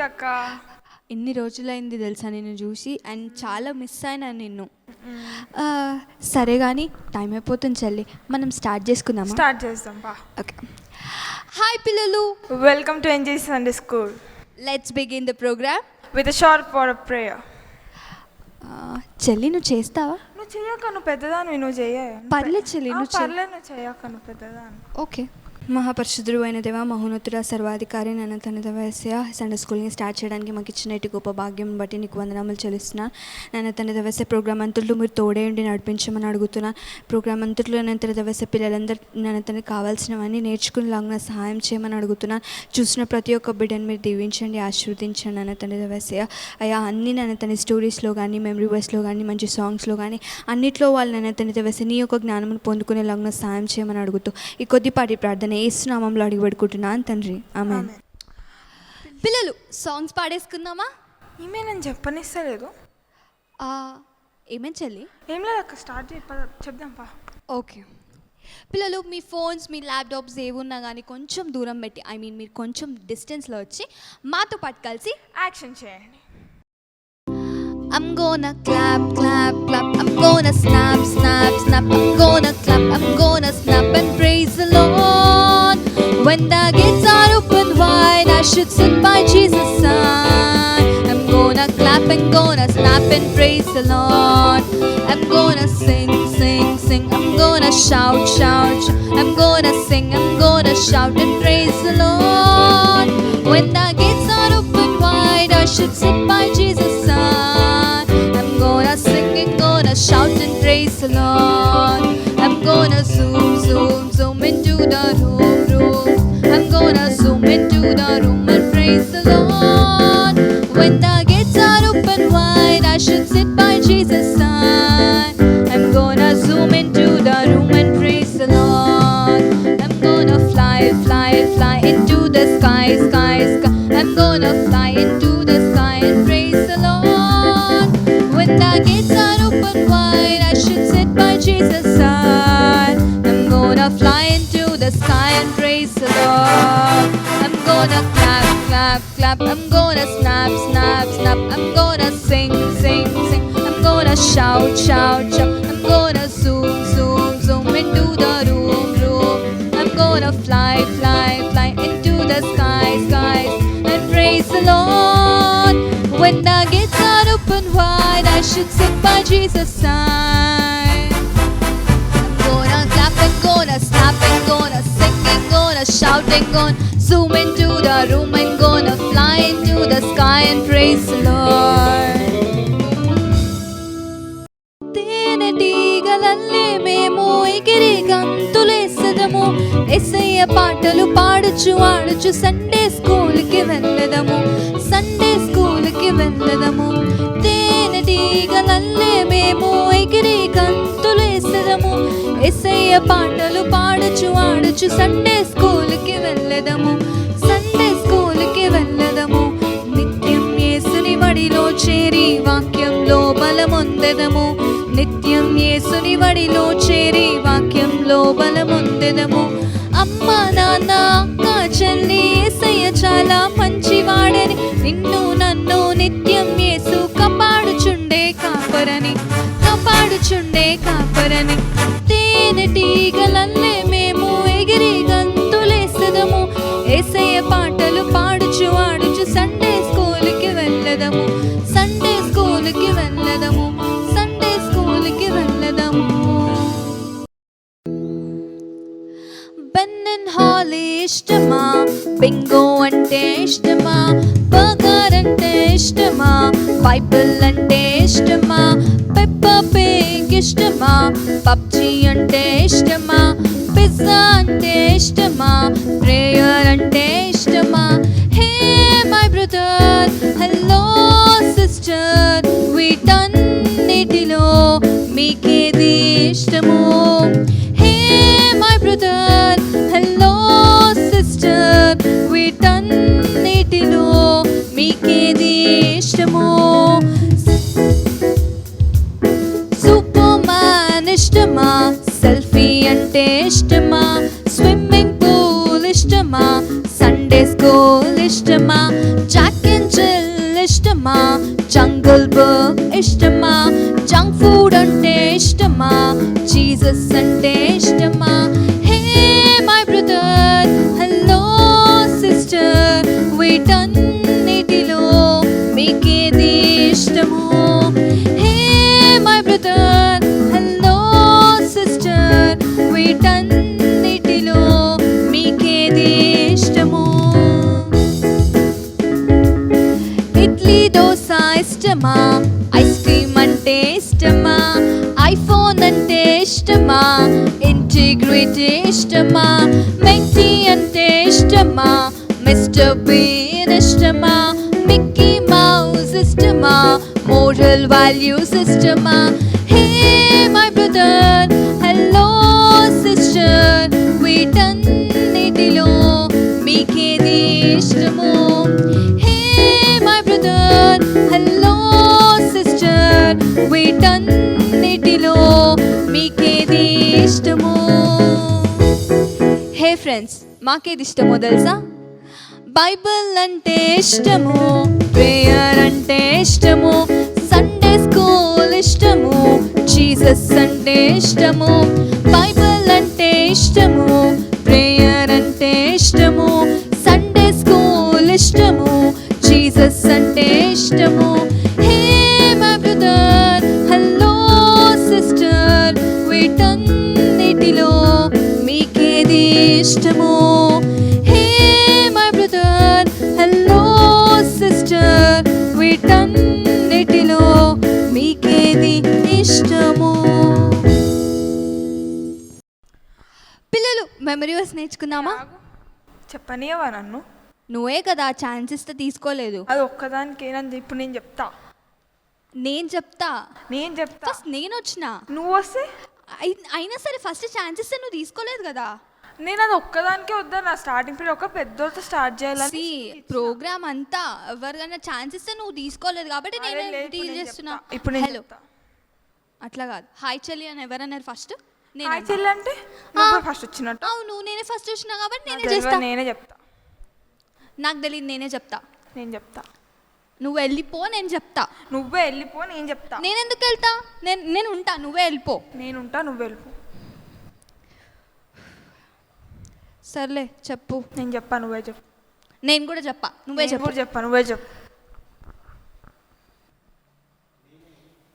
సీతక్క. ఎన్ని రోజులైంది తెలుసా నిన్ను చూసి, అండ్ చాలా మిస్ అయినా నిన్ను. సరే కానీ టైం అయిపోతుంది చెల్లి, మనం స్టార్ట్ చేసుకుందాం. స్టార్ట్ చేద్దాం బా. ఓకే. హాయ్ పిల్లలు, welcome to NJ Sunday school. Let's begin the program with a short word of prayer. చెల్లి నువ్వు చేస్తావా? నువ్వు చేయక, నువ్వు పెద్దదాన్ని, నువ్వు చేయ. పర్లేదు చెల్లి, నువ్వు పర్లేదు, నువ్వు చేయక, నువ్వు పెద్దదాన్ని. ఓకే. మహాపరిశుద్ధుడు అయిన దేవ, మహోన్నతుడ, సర్వాధికారి నన్ను తన దేవస్య సండే స్కూల్ని స్టార్ట్ చేయడానికి మాకు ఇచ్చిన ఇటు గొప్ప భాగ్యం బట్టి నీకు వందనాములు చెల్లిస్తున్నా. నన్ను తన దేవస్య ప్రోగ్రామ్ అంతట్లో మీరు తోడే ఉండి నడిపించమని అడుగుతున్నా. ప్రోగ్రామ్ అంతట్లో నేను తన దేవస్య పిల్లలందరూ నన్ను తనకు కావాల్సినవన్నీ నేర్చుకునేలాగా సహాయం చేయమని అడుగుతున్నా. చూసిన ప్రతి ఒక్క బిడ్డను మీరు దీవించండి, ఆశీర్వదించండి నన్ను తన దేవస్య. అయ్యా అన్నీ నన్ను తన స్టోరీస్లో కానీ, మెమరీ వర్స్లో కానీ, మంచి సాంగ్స్లో కానీ అన్నిట్లో వాళ్ళు నన్ను తన దేవస్య నీ యొక్క జ్ఞానమును పొందుకునేలాగా సహాయం చేయమని అడుగుతూ ఈ కొద్దిపాటి ప్రార్థన యేసు నామములో అడిగి పెట్టుకుంటున్నాను తండ్రి, ఆమేన్. పిల్లలు సాంగ్స్ పాడేసుకుందామా? నేను చెప్పనిస్తలేదు. ఏమేం చెల్లి? ఏం లేదు అక్క, స్టార్ట్ చెప్దాం పా. ఓకే పిల్లలు, మీ ఫోన్స్, మీ ల్యాప్టాప్స్ ఏమున్నా కానీ కొంచెం దూరం పెట్టి, మీరు కొంచెం డిస్టెన్స్లో వచ్చి మాతో పాటు కలిసి యాక్షన్ చేయండి. I'm gonna clap, clap, clap. I'm gonna snap, snap, snap. I'm gonna clap, I'm gonna snap and praise the Lord. When the gates are open wide, I should sit by Jesus' side. I'm gonna clap and gonna snap and praise the Lord. I'm gonna sing, sing, sing. I'm gonna shout, shout, shout. I'm gonna sing, I'm gonna shout and praise the Lord. When the gates are open wide, I should sit by Jesus' side. Shout and praise the Lord. I'm gonna zoom, zoom, zoom into the room. I'm gonna zoom into the room and praise the Lord. When the gates are open wide, I should sit by Jesus' side. I'm gonna zoom into the room and praise the Lord. I'm gonna fly, fly, fly into the sky, sky, sky. I'm gonna fly into the sky and praise the Lord. When the gates are open wide, I should sit by Jesus' side. I'm gonna fly into the sky and praise the Lord. I'm gonna clap, clap, clap. I'm gonna snap, snap, snap. I'm gonna sing, sing, sing. I'm gonna shout, shout, shout. I'm gonna zoom, zoom, zoom into the room. I'm gonna fly, fly, fly into the sky, skies and praise the Lord. When the gates are open wide, I should sit by Jesus' side. I'm gonna clap and gonna snap and gonna sing and gonna shout and gonna zoom into the room and gonna fly into the sky and praise the Lord. తేనెటీగలల్లే మేము ఎగిరి గంతులేసెదము, యేసయ్య పాటలు పాడుచు ఆడుచు Sunday స్కూల్కి వెళ్ళదము, Sunday స్కూల్కి వెళ్ళదము. తేనెటీగలల్లే మేము ఎగిరి గంతులేసెదము, యేసయ్య పాటలు పాడుచు ఆడుచు సండే స్కూల్కి వెళ్ళదము, సండే స్కూల్కి వెళ్ళదము. నిత్యం యేసుని వడిలో చేరి వాక్యంలో బలమొందెదము, నిత్యం యేసుని వడిలో చేరి వాక్యంలో బలమొందెదము. అమ్మ నాన్న అక్క చెల్లి యేసయ్య చాలా మంచివాడని, నిన్ను నన్ను నిత్యం యేసు కాపాడుచుండే కాపరని, కాపాడుచుండే కాపరని. తేనెటీగలల్లే మేము ఎగిరి గంతులేసెదము, యేసయ్య పాటలు పాడుచు ఆడుచు సండే స్కూల్కి వెళ్ళదము, సండే స్కూల్కి వెళ్ళదము, సండే స్కూల్కి వెళ్ళదము. బెన్ అండ్ హాలీ ఇష్టమా? బింగో అంటే ఇష్టమా? బర్గర్ అంటే ఇష్టమా? బైబిల్ అంటే ఇష్టమా? పెప్పా పిగ్ ఇష్టమా? పబ్జీ అంటే ఇష్టమా? పిజ్జా అంటే ఇష్టమా? ప్రేయర్ అంటే ఇష్టమా? Hey my brother, hello sister, వీటన్నిటిలో మీకేది ఇష్టము? Hey my brother, hello sister, వీటన్నిటిలో మీకేది ఇష్టము? సూపర్ మ్యాన్ ఇష్టమా? సెల్ఫీ అంటే ఇష్టమా? స్విమ్మింగ్ పూల్ ఇష్టమా? సండే స్కూల్ ఇష్టమా? జాక్ అండ్ ఇష్టమా, జంగల్ బుక్ ఇష్టమా, జంక్ ఫుడ్ అంటే ఇష్టమా, జీసస్ అంటే ఇష్టమా? Hey my brother, hello sister, వీటన్నిటిలో మీకేది ఇష్టము? Hey my brother, hello sister, వీటన్నిటిలో మీకేది ఇష్టము? ఇడ్లీ దోశ ఇష్టమా, ఐస్ క్రీమ్ అంటే ఇష్టమా, ఐఫోన్ అంటే ఇష్టమా, ఇంటిగ్రిటీ ఇష్టమా, మెక్సీ అంటే ఇష్టమా, మిస్టర్ బీన్ ఇష్టమా, మిక్కీ మౌస్ ఇష్టమా, మోరల్ వాల్యూస్ ఇష్టమా? Hey my brother, hello sister, వీటన్నిటిలో మీకేది ఇష్టము? Hey my brother, hello sister, వీటన్నిటిలో మీకేది ఇష్టము? హే ఫ్రెండ్స్, మాకేది ఇష్టమో తెలుసా? బైబిల్ అంటే ఇష్టము, ప్రేయర్ అంటే ఇష్టము, సండే స్కూల్ ఇష్టము, జీసస్ అంటే ఇష్టము. బైబిల్ అంటే ఇష్టము, ప్రేయర్ అంటే ఇష్టము, సండే స్కూల్ ఇష్టము, జీసస్ అంటే ఇష్టము. Hey my brother, hello sister, వీటన్నిటిలో మీకేది ఇష్టము? Hey my brother, hello sister, వీటన్నిటిలో మీకేది ఇష్టము? పిల్లలు, మెమరీ వర్స్ నేర్చుకుందామా? చెప్పనియవా నన్ను? నువ్వే కదా ఛాన్స్ ఇస్తే తీసుకోలేదు. అది ఒక్కదానికి ఏనంది. ఇప్పుడు నేను చెప్తా. నేను చెప్తా. ఫస్ట్ నేను వచ్చిన, నువ్వు వస్తే అయినా సరే ఫస్ట్ ఛాన్స్ ఇస్తే నువ్వు తీసుకోలేదు కదా. నేను అది ఒక్కదానికే వద్దా, నా స్టార్టింగ్ పీరియడ్ ఒక పెద్దతో స్టార్ట్ చేయాలని ప్రోగ్రామ్ అంతా ఎవరికైనా ఛాన్స్ ఇస్తే నువ్వు తీసుకోలేదు కాబట్టి నేను డీల్ చేస్తున్నా. ఇప్పుడు హలో, అట్లా కాదు. హాయ్ చెల్లి అని ఎవరన్నారు ఫస్ట్? హాయ్ చెల్లి అంటే నువ్వు ఫస్ట్ వచ్చినట్టు. అవును, నేనే ఫస్ట్ వచ్చినా కాబట్టి నేనే చెప్తా. నాకు తెలియదు, నేనే చెప్తా. నేను చెప్తా. నువ్వు వెళ్ళిపో, నేను చెప్తా. నువ్వే వెళ్ళిపో, నేను చెప్తా. నేను ఎందుకు వెళ్తా? నేను ఉంటా, నువ్వే వెళ్ళిపో. నేను ఉంటా, నువ్వు వెళ్ళిపో. సర్లే చెప్పు. నేను చెప్పా, నువ్వే చెప్పు. నేను కూడా చెప్పా, నువ్వే చెప్పు. నువ్వే చెప్పు.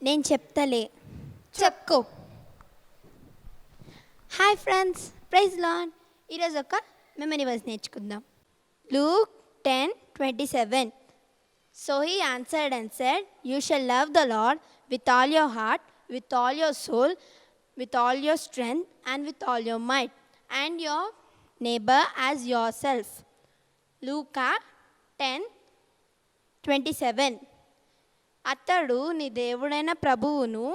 నేను చెప్తలే, చెప్పుకో. Hi friends, praise lord. ఈరోజు ఒక మెమరీ వర్స్ నేర్చుకుందాం. Luke 10:27. So he answered and said, you shall love the Lord with all your heart, with all your soul, with all your strength, and with all your might, and your neighbor as yourself. Luke 10:27. అతడు నీ దేవుడైన ప్రభువును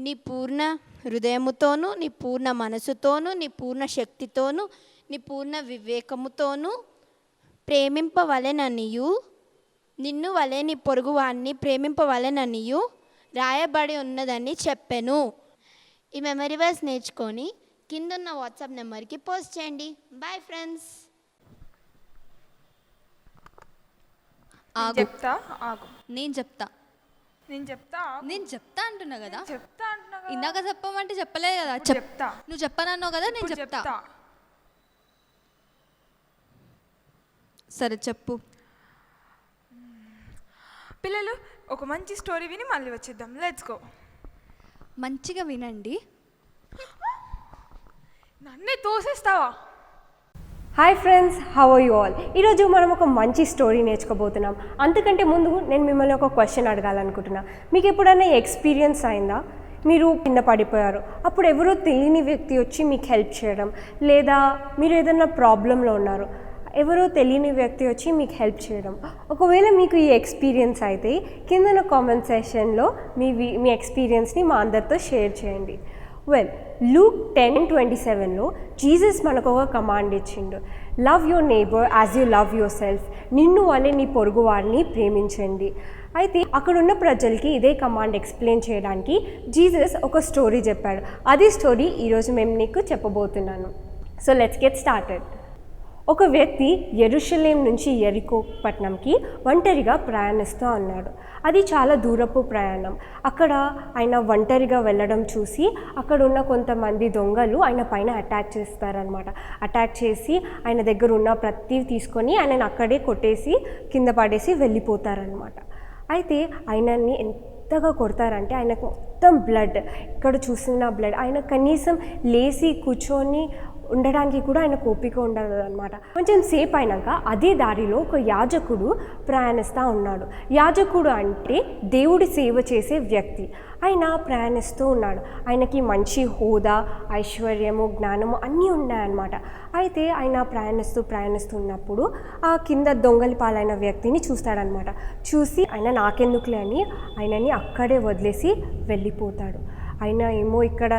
నీ పూర్ణ హృదయముతోనూ, నీ పూర్ణ మనసుతోనూ, నీ పూర్ణ శక్తితోనూ, నీ పూర్ణ వివేకముతోనూ ప్రేమింపవలెననియు, నిన్ను వలె నీ పొరుగువాన్ని ప్రేమింపవలెననియు రాయబడి ఉన్నదని చెప్పెను. ఈ మెమరీ వర్స్ నేర్చుకొని కిందున్న వాట్సాప్ నెంబర్కి పోస్ట్ చేయండి. Bye friends. నేను చెప్తా అంటున్నా కదా. ఇందాక చెప్పమంటే చెప్పలేదు కదా. చెప్తా. నువ్వు చెప్పనన్నావు కదా, నేను చెప్తా. సరే చెప్పు. పిల్లలు, ఒక మంచి స్టోరీ విని మళ్ళీ వచ్చేద్దాం. Let's go. మంచిగా వినండి. నన్నే తోసేస్తావా? Hi friends, how are you all? ఈరోజు మనం ఒక మంచి స్టోరీ నేర్చుకోబోతున్నాం. అంతకంటే ముందు నేను మిమ్మల్ని ఒక క్వశ్చన్ అడగాలనుకుంటున్నా. మీకు ఎప్పుడైనా ఎక్స్పీరియన్స్ అయిందా? మీరు కింద పడిపోయారు, అప్పుడు ఎవరో తెలియని వ్యక్తి వచ్చి మీకు హెల్ప్ చేయడం, లేదా మీరు ఏదైనా ప్రాబ్లంలో ఉన్నారు, ఎవరో తెలియని వ్యక్తి వచ్చి మీకు హెల్ప్ చేయడం. ఒకవేళ మీకు ఈ ఎక్స్పీరియన్స్ అయితే కిందన కామెంట్ సెషన్లో మీ ఎక్స్పీరియన్స్ని మా అందరితో షేర్ చేయండి. వెల్, Luke 10:27లో జీసస్ మనకు ఒక కమాండ్ ఇచ్చిండు. Love your neighbour as you love your self. నిన్ను వలె నీ పొరుగు వారిని ప్రేమించండి. అయితే అక్కడున్న ప్రజలకి ఇదే కమాండ్ ఎక్స్ప్లెయిన్ చేయడానికి జీసస్ ఒక స్టోరీ చెప్పాడు. అది స్టోరీ ఈరోజు మేము నీకు చెప్పబోతున్నాను. So let's get started. ఒక వ్యక్తి యెరూషలేం నుంచి యెరికో పట్టణంకి ఒంటరిగా ప్రయాణిస్తూ ఉన్నాడు. అది చాలా దూరపు ప్రయాణం. అక్కడ ఆయన ఒంటరిగా వెళ్ళడం చూసి అక్కడ ఉన్న కొంతమంది దొంగలు ఆయన పైన అటాక్ చేస్తారనమాట. అటాక్ చేసి ఆయన దగ్గర ఉన్న ప్రతి తీసుకొని ఆయనను అక్కడే కొట్టేసి కింద పడేసి వెళ్ళిపోతారనమాట. అయితే ఆయనని ఎంతగా కొడతారంటే ఆయనకు మొత్తం బ్లడ్, ఇక్కడ చూసిన బ్లడ్, ఆయన కనీసం లేచి కూర్చొని ఉండడానికి కూడా ఆయన ఓపిక ఉండదు అనమాట. కొంచెం సేపు అయినాక అదే దారిలో ఒక యాజకుడు ప్రయాణిస్తూ ఉన్నాడు. యాజకుడు అంటే దేవుడి సేవ చేసే వ్యక్తి. ఆయన ప్రయాణిస్తూ ఉన్నాడు. ఆయనకి మంచి హోదా, ఐశ్వర్యము, జ్ఞానము అన్నీ ఉన్నాయన్నమాట. అయితే ఆయన ప్రయాణిస్తున్నప్పుడు ఆ కింద దొంగలి పాలైన వ్యక్తిని చూస్తాడనమాట. చూసి ఆయన నాకెందుకులే అని ఆయనని అక్కడే వదిలేసి వెళ్ళిపోతాడు. ఆయన ఏమో ఇక్కడ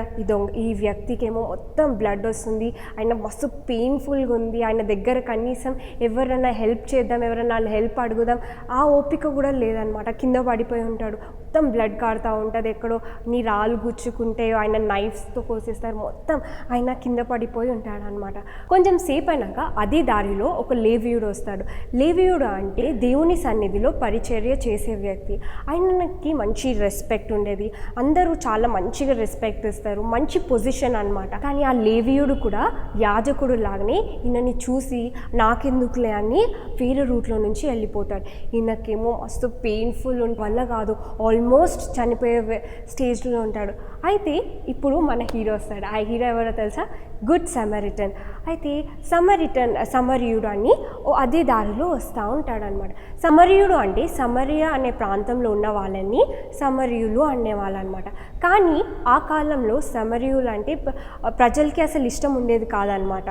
ఈ వ్యక్తికి ఏమో మొత్తం బ్లడ్ వస్తుంది, ఆయన మస్తు పెయిన్ఫుల్గా ఉంది, ఆయన దగ్గర కనీసం ఎవరైనా హెల్ప్ చేద్దాం, ఎవరైనా హెల్ప్ అడుగుదాం ఆ ఓపిక కూడా లేదనమాట. కింద పడిపోయి ఉంటాడు, మొత్తం బ్లడ్ కారుతూ ఉంటుంది, ఎక్కడో నీ రాళ్ళు గుచ్చుకుంటే ఆయన నైఫ్స్తో కోసేస్తారు, మొత్తం ఆయన కింద పడిపోయి ఉంటాడు అనమాట. కొంచెం సేపు అయినాక అదే దారిలో ఒక లేవీయుడు వస్తాడు. లేవీయుడు అంటే దేవుని సన్నిధిలో పరిచర్య చేసే వ్యక్తి. ఆయనకి మంచి రెస్పెక్ట్ ఉండేది, అందరూ చాలా మంచిగా రెస్పెక్ట్ ఇస్తారు, మంచి పొజిషన్ అనమాట. కానీ ఆ లేవీయుడు కూడా యాజకుడు లాగానే ఈయనని చూసి నాకెందుకులే అని వేరే రూట్లో నుంచి వెళ్ళిపోతాడు. ఈయనకేమో మస్తు పెయిన్ఫుల్ వల్ల కాదు, ఆల్మోస్ట్ చనిపోయే స్టేజ్లో ఉంటాడు. అయితే ఇప్పుడు మన హీరో వస్తాడు. ఆ హీరో ఎవరో తెలుసా? Good Samaritan. అయితే సమరయుడు అని అదే దారిలో వస్తూ ఉంటాడు అనమాట. సమరయుడు అంటే సమరియా అనే ప్రాంతంలో ఉన్న వాళ్ళని సమరయులు అనేవాళ్ళు అనమాట. కానీ ఆ కాలంలో సమరయులు అంటే ప్రజలకి అసలు ఇష్టం ఉండేది కాదనమాట.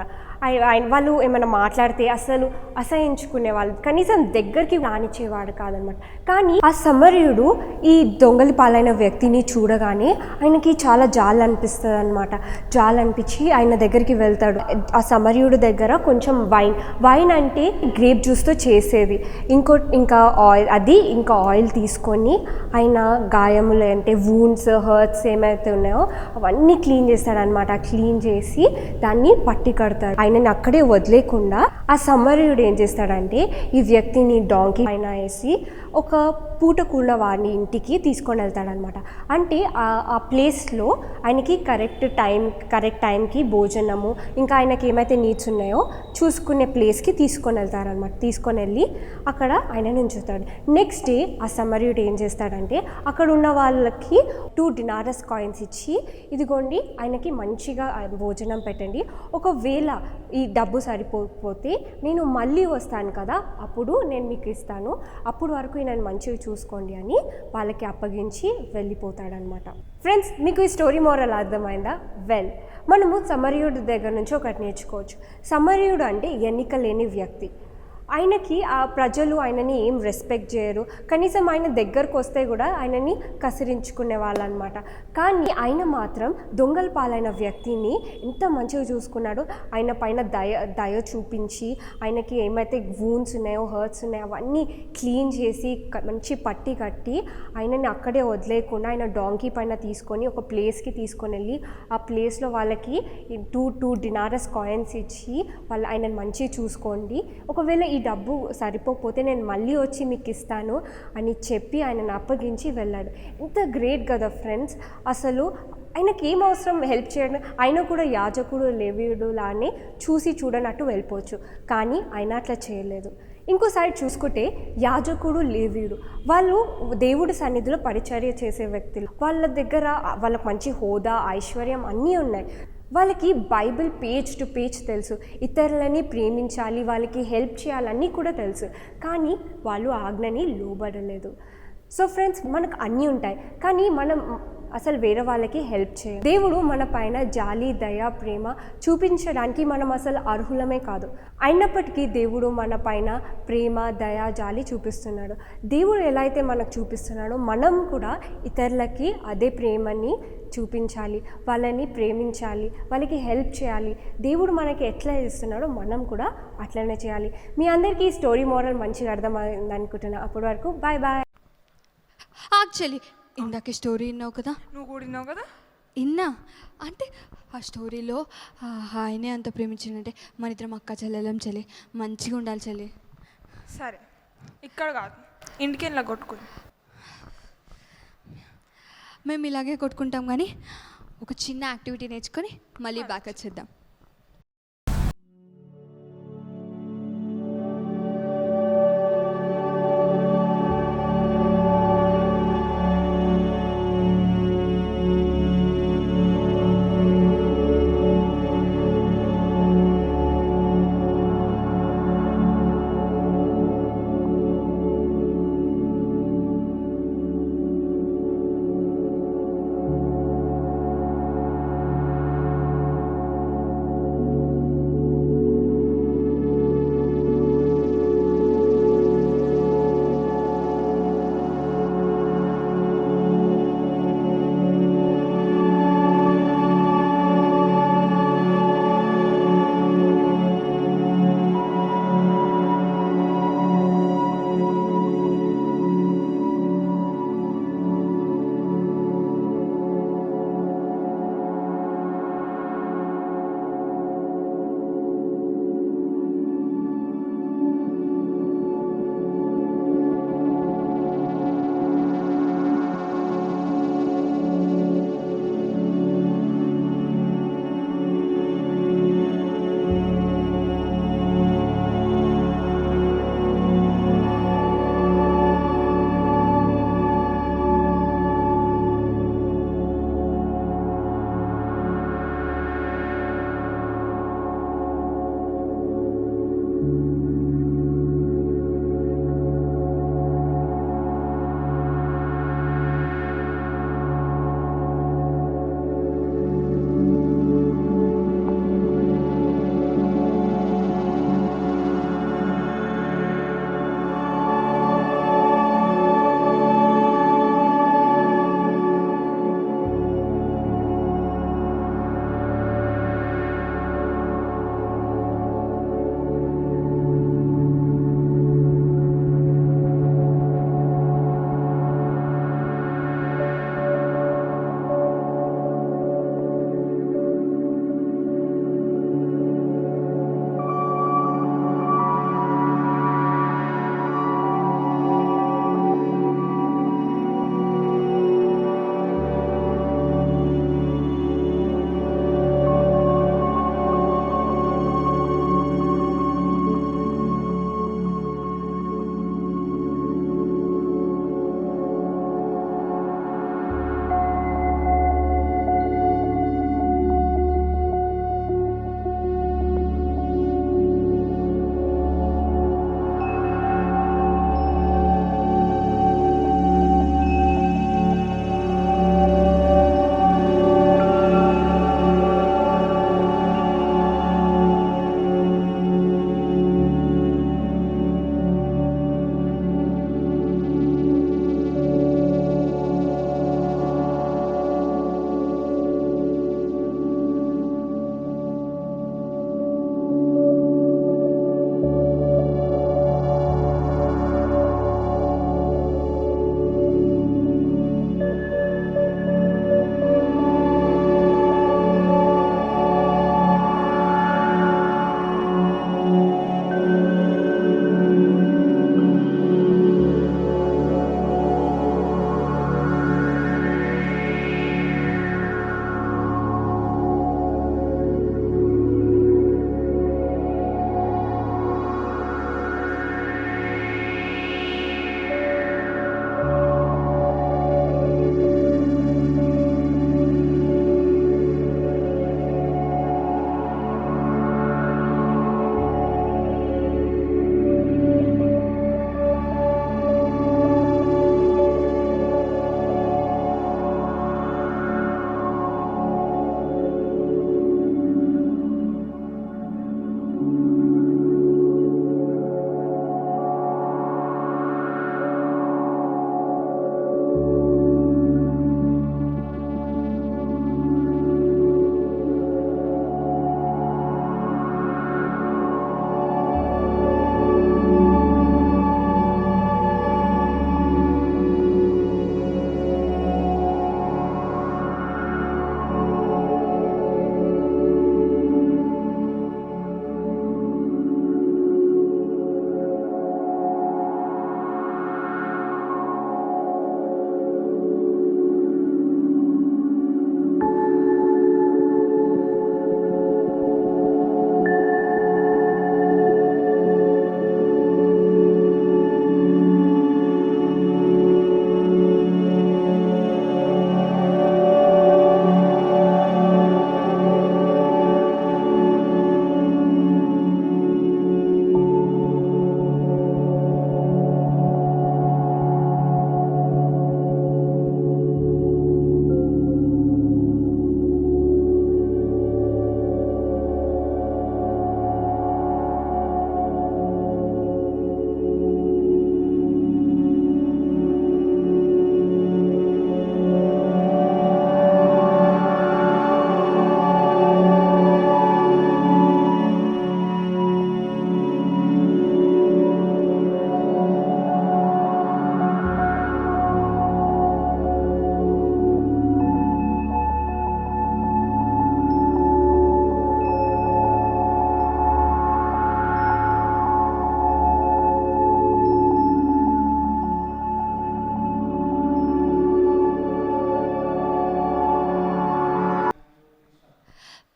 వాళ్ళు ఏమైనా మాట్లాడితే అసలు అసహించుకునే వాళ్ళు, కనీసం దగ్గరికి రానిచ్చేవాడు కాదనమాట. కానీ ఆ సమరయుడు ఈ దొంగలి పాలైన వ్యక్తిని చూడగానే ఆయనకి చాలా జాలి అనిపిస్తుంది అనమాట. జాలి అనిపించి ఆయన దగ్గరికి వెళ్తాడు. ఆ సమరయుడు దగ్గర కొంచెం వైన్ అంటే గ్రేప్ జ్యూస్తో చేసేది, ఇంకా ఆయిల్ తీసుకొని ఆయన గాయములు అంటే వూండ్స్, హర్ట్స్ ఏమైతే ఉన్నాయో అవన్నీ క్లీన్ చేస్తాడనమాట. క్లీన్ చేసి దాన్ని పట్టి కడతాడు. ఆయనని అక్కడే వదిలేకుండా ఆ సమరయుడు ఏం చేస్తాడంటే ఈ వ్యక్తిని డాంకీ పైన వేసి ఒక పూటకున్న వారిని ఇంటికి తీసుకొని వెళ్తాడనమాట. అంటే ఆ ప్లేస్లో ఆయనకి కరెక్ట్ టైంకి భోజనము, ఇంకా ఆయనకి ఏమైతే నీడ్స్ ఉన్నాయో చూసుకునే ప్లేస్కి తీసుకొని వెళ్తారనమాట. తీసుకొని వెళ్ళి అక్కడ ఆయన ఉంచుతాడు. నెక్స్ట్ డే ఆ సమరయుడు ఏం చేస్తాడంటే అక్కడ ఉన్న వాళ్ళకి 2 డినారస్ కాయిన్స్ ఇచ్చి, ఇదిగోండి ఆయనకి మంచిగా భోజనం పెట్టండి, ఒకవేళ ఈ డబ్బు సరిపోతే నేను మళ్ళీ వస్తాను కదా, అప్పుడు నేను మీకు ఇస్తాను, అప్పుడు వరకు నేను మంచిగా చూసుకోండి అని వాళ్ళకి అప్పగించి వెళ్ళిపోతాడనమాట. ఫ్రెండ్స్, మీకు ఈ స్టోరీ మోరల్ అర్థమైందా? మనము సమరయుడి దగ్గర నుంచి ఒకటి నేర్చుకోవచ్చు. సమరయుడు అంటే ఎన్నిక లేని వ్యక్తి. ఆయనకి ఆ ప్రజలు ఆయనని ఏం రెస్పెక్ట్ చేయరు, కనీసం ఆయన దగ్గరకు వస్తే కూడా ఆయనని కసిరించుకునే వాళ్ళు అనమాట. కానీ ఆయన మాత్రం దొంగల పాలైన వ్యక్తిని ఎంత మంచిగా చూసుకున్నాడో, ఆయన పైన దయ చూపించి ఆయనకి ఏమైతే వూండ్స్ ఉన్నాయో, హర్ట్స్ ఉన్నాయో అవన్నీ క్లీన్ చేసి మంచి పట్టి కట్టి ఆయనని అక్కడే వదిలేకుండా ఆయన డాంకీ పైన తీసుకొని ఒక ప్లేస్కి తీసుకొని వెళ్ళి ఆ ప్లేస్లో వాళ్ళకి 2 డినారస్ కాయిన్స్ ఇచ్చి వాళ్ళు ఆయనని మంచిగా చూసుకోండి, ఒకవేళ ఈ డబ్బు సరిపోకపోతే నేను మళ్ళీ వచ్చి మీకు ఇస్తాను అని చెప్పి ఆయనను అప్పగించి వెళ్ళాడు. ఎంత గ్రేట్ కదా ఫ్రెండ్స్. అసలు ఆయనకి ఏం అవసరం హెల్ప్ చేయడం, ఆయన కూడా యాజకుడు లేవీయుడు లానే చూసి చూడనట్టు వెళ్ళిపోవచ్చు, కానీ ఆయన అట్లా చేయలేదు. ఇంకో సైడ్ చూసుకుంటే యాజకుడు లేవీయుడు వాళ్ళు దేవుడి సన్నిధిలో పరిచర్య చేసే వ్యక్తులు. వాళ్ళ దగ్గర వాళ్ళకి మంచి హోదా, ఐశ్వర్యం అన్నీ ఉన్నాయి. వాళ్ళకి బైబిల్ పేజ్ టు పేజ్ తెలుసు, ఇతరులని ప్రేమించాలి, వాళ్ళకి హెల్ప్ చేయాలన్నీ కూడా తెలుసు, కానీ వాళ్ళు ఆజ్ఞని లోబడలేదు. సో ఫ్రెండ్స్, మనకు అన్నీ ఉంటాయి కానీ మనం అసలు వేరే వాళ్ళకి హెల్ప్ చేయాలి. దేవుడు మన పైన జాలి, దయ, ప్రేమ చూపించడానికి మనం అసలు అర్హులమే కాదు. అయినప్పటికీ దేవుడు మన పైన ప్రేమ, దయ, జాలి చూపిస్తున్నాడు. దేవుడు ఎలా అయితే మనకు చూపిస్తున్నాడో మనం కూడా ఇతరులకి అదే ప్రేమని చూపించాలి, వాళ్ళని ప్రేమించాలి, వాళ్ళకి హెల్ప్ చేయాలి. దేవుడు మనకి ఎట్లా ఇస్తున్నాడో మనం కూడా అట్లనే చేయాలి. మీ అందరికీ ఈ స్టోరీ మోరల్ మంచిగా అర్థమైంది అనుకుంటున్నా. అప్పటి వరకు బాయ్ బాయ్. యాక్చువల్లీ ఇందాక స్టోరీ విన్నావు కదా, నువ్వు కూడా విన్నావు కదా. ఇన్నా అంటే ఆ స్టోరీలో ఆయనే అంత ప్రేమించిందంటే మన ఇద్దరం అక్క చెల్లెలం చెల్లి మంచిగా ఉండాలి చెల్లి. సరే ఇక్కడ కాదు, ఇంటికి ఇలా కొట్టుకుని. మేము ఇలాగే కొట్టుకుంటాం కానీ ఒక చిన్న యాక్టివిటీ నేర్చుకొని మళ్ళీ బ్యాక్ వచ్చేద్దాం.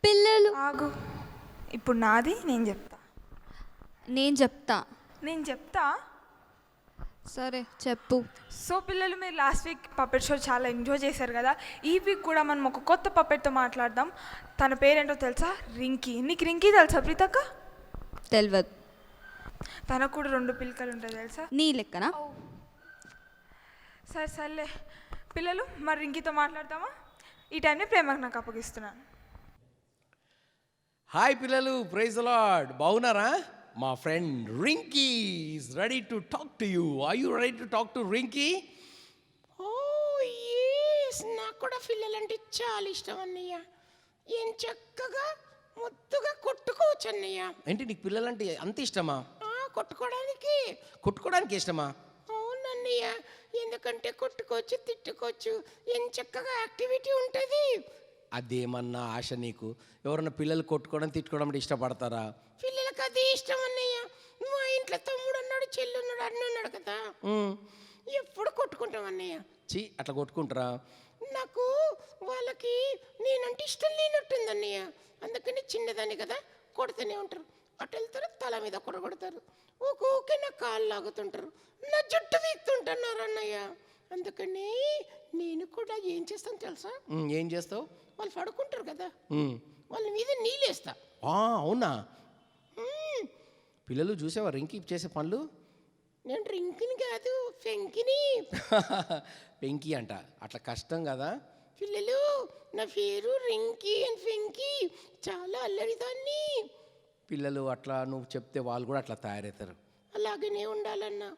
పిల్లలు ఆగు, ఇప్పుడు నాది, నేను చెప్తా. నేను చెప్తా. సరే చెప్పు. సో పిల్లలు, మీరు లాస్ట్ వీక్ పప్పెట్ షో చాలా ఎంజాయ్ చేశారు కదా. ఈ వీక్ కూడా మనం ఒక కొత్త పప్పెట్తో మాట్లాడదాం. తన పేరేంటో తెలుసా? రింకీ. నీకు రింకీ తెలుసా ప్రీతక్క? తెలియదు. తనకు కూడా 2 పిల్లకలు ఉంటాయి తెలుసా? నీ లెక్కనా? సర్లే పిల్లలు, మరి రింకీతో మాట్లాడతామా? ఈ టైంని ప్రేమకు నాకు అప్పగిస్తున్నాను. హాయ్ పిల్లలు, ప్రైజ్ ది లార్డ్. బాగున్నారా? మా friend Rinki is ready to talk to you. Are you ready to talk to Rinki? Oh yes, నాకు కూడా పిల్లలంటే చాలా ఇష్టం అన్నయ్య. ఏం చక్కగా ముద్దుగా కొట్టుకోవచ్చు అన్నయ్య. ఏంటి నీకు పిల్లలంటే అంత ఇష్టమా? కొట్టుకోవడానికి ఇష్టమా? అవునన్నయ్య, ఎందుకంటే కొట్టుకోవచ్చు, తిట్టుకోవచ్చు, ఏం చక్కగా యాక్టివిటీ ఉంటుంది. అదేమన్నా ఆశ నీకు? ఎవరన్నా పిల్లలు కొట్టుకోవడం తిట్టుకోవడం అంటే ఇష్టపడతారా? పిల్లలకి అదే ఇష్టం అన్నయ్య. మా ఇంట్లో తమ్ముడు అన్నాడు, చెల్లి ఉన్నాడు, అన్న ఉన్నాడు కదా, ఎప్పుడు కొట్టుకుంటాం అన్నయ్య. అట్లా కొట్టుకుంటారా? నాకు వాళ్ళకి నేనంటే ఇష్టం లేనట్టుంది అన్నయ్య. అందుకని చిన్నదాన్ని కదా, కొడుతూనే ఉంటారు. అటు వెళ్తారు, తల మీద కొడగొడతారు, ఊకే నా కాళ్ళు లాగుతుంటారు, నా జుట్టు వీక్తుంటున్నారు అన్నయ్య. అందుకని నేను కూడా ఏం చేస్తాను తెలుసా? ఏం చేస్తావు? వాళ్ళు పడుకుంటారు కదా, వాళ్ళ మీద నీళ్ళేస్తా. అవునా? పిల్లలు చూసావా రింకీ చేసే పనులు? నేను రింకిని కాదు, పెంకిని. పెంకీ అంట, అట్లా కష్టం కదా. పిల్లలు, నా పేరు రింకీ అండ్ పెంకీ, చాలా అల్లరిదాన్ని. పిల్లలు అట్లా నువ్వు చెప్తే వాళ్ళు కూడా అట్లా తయారవుతారు. అలాగనే ఉండాలన్నా.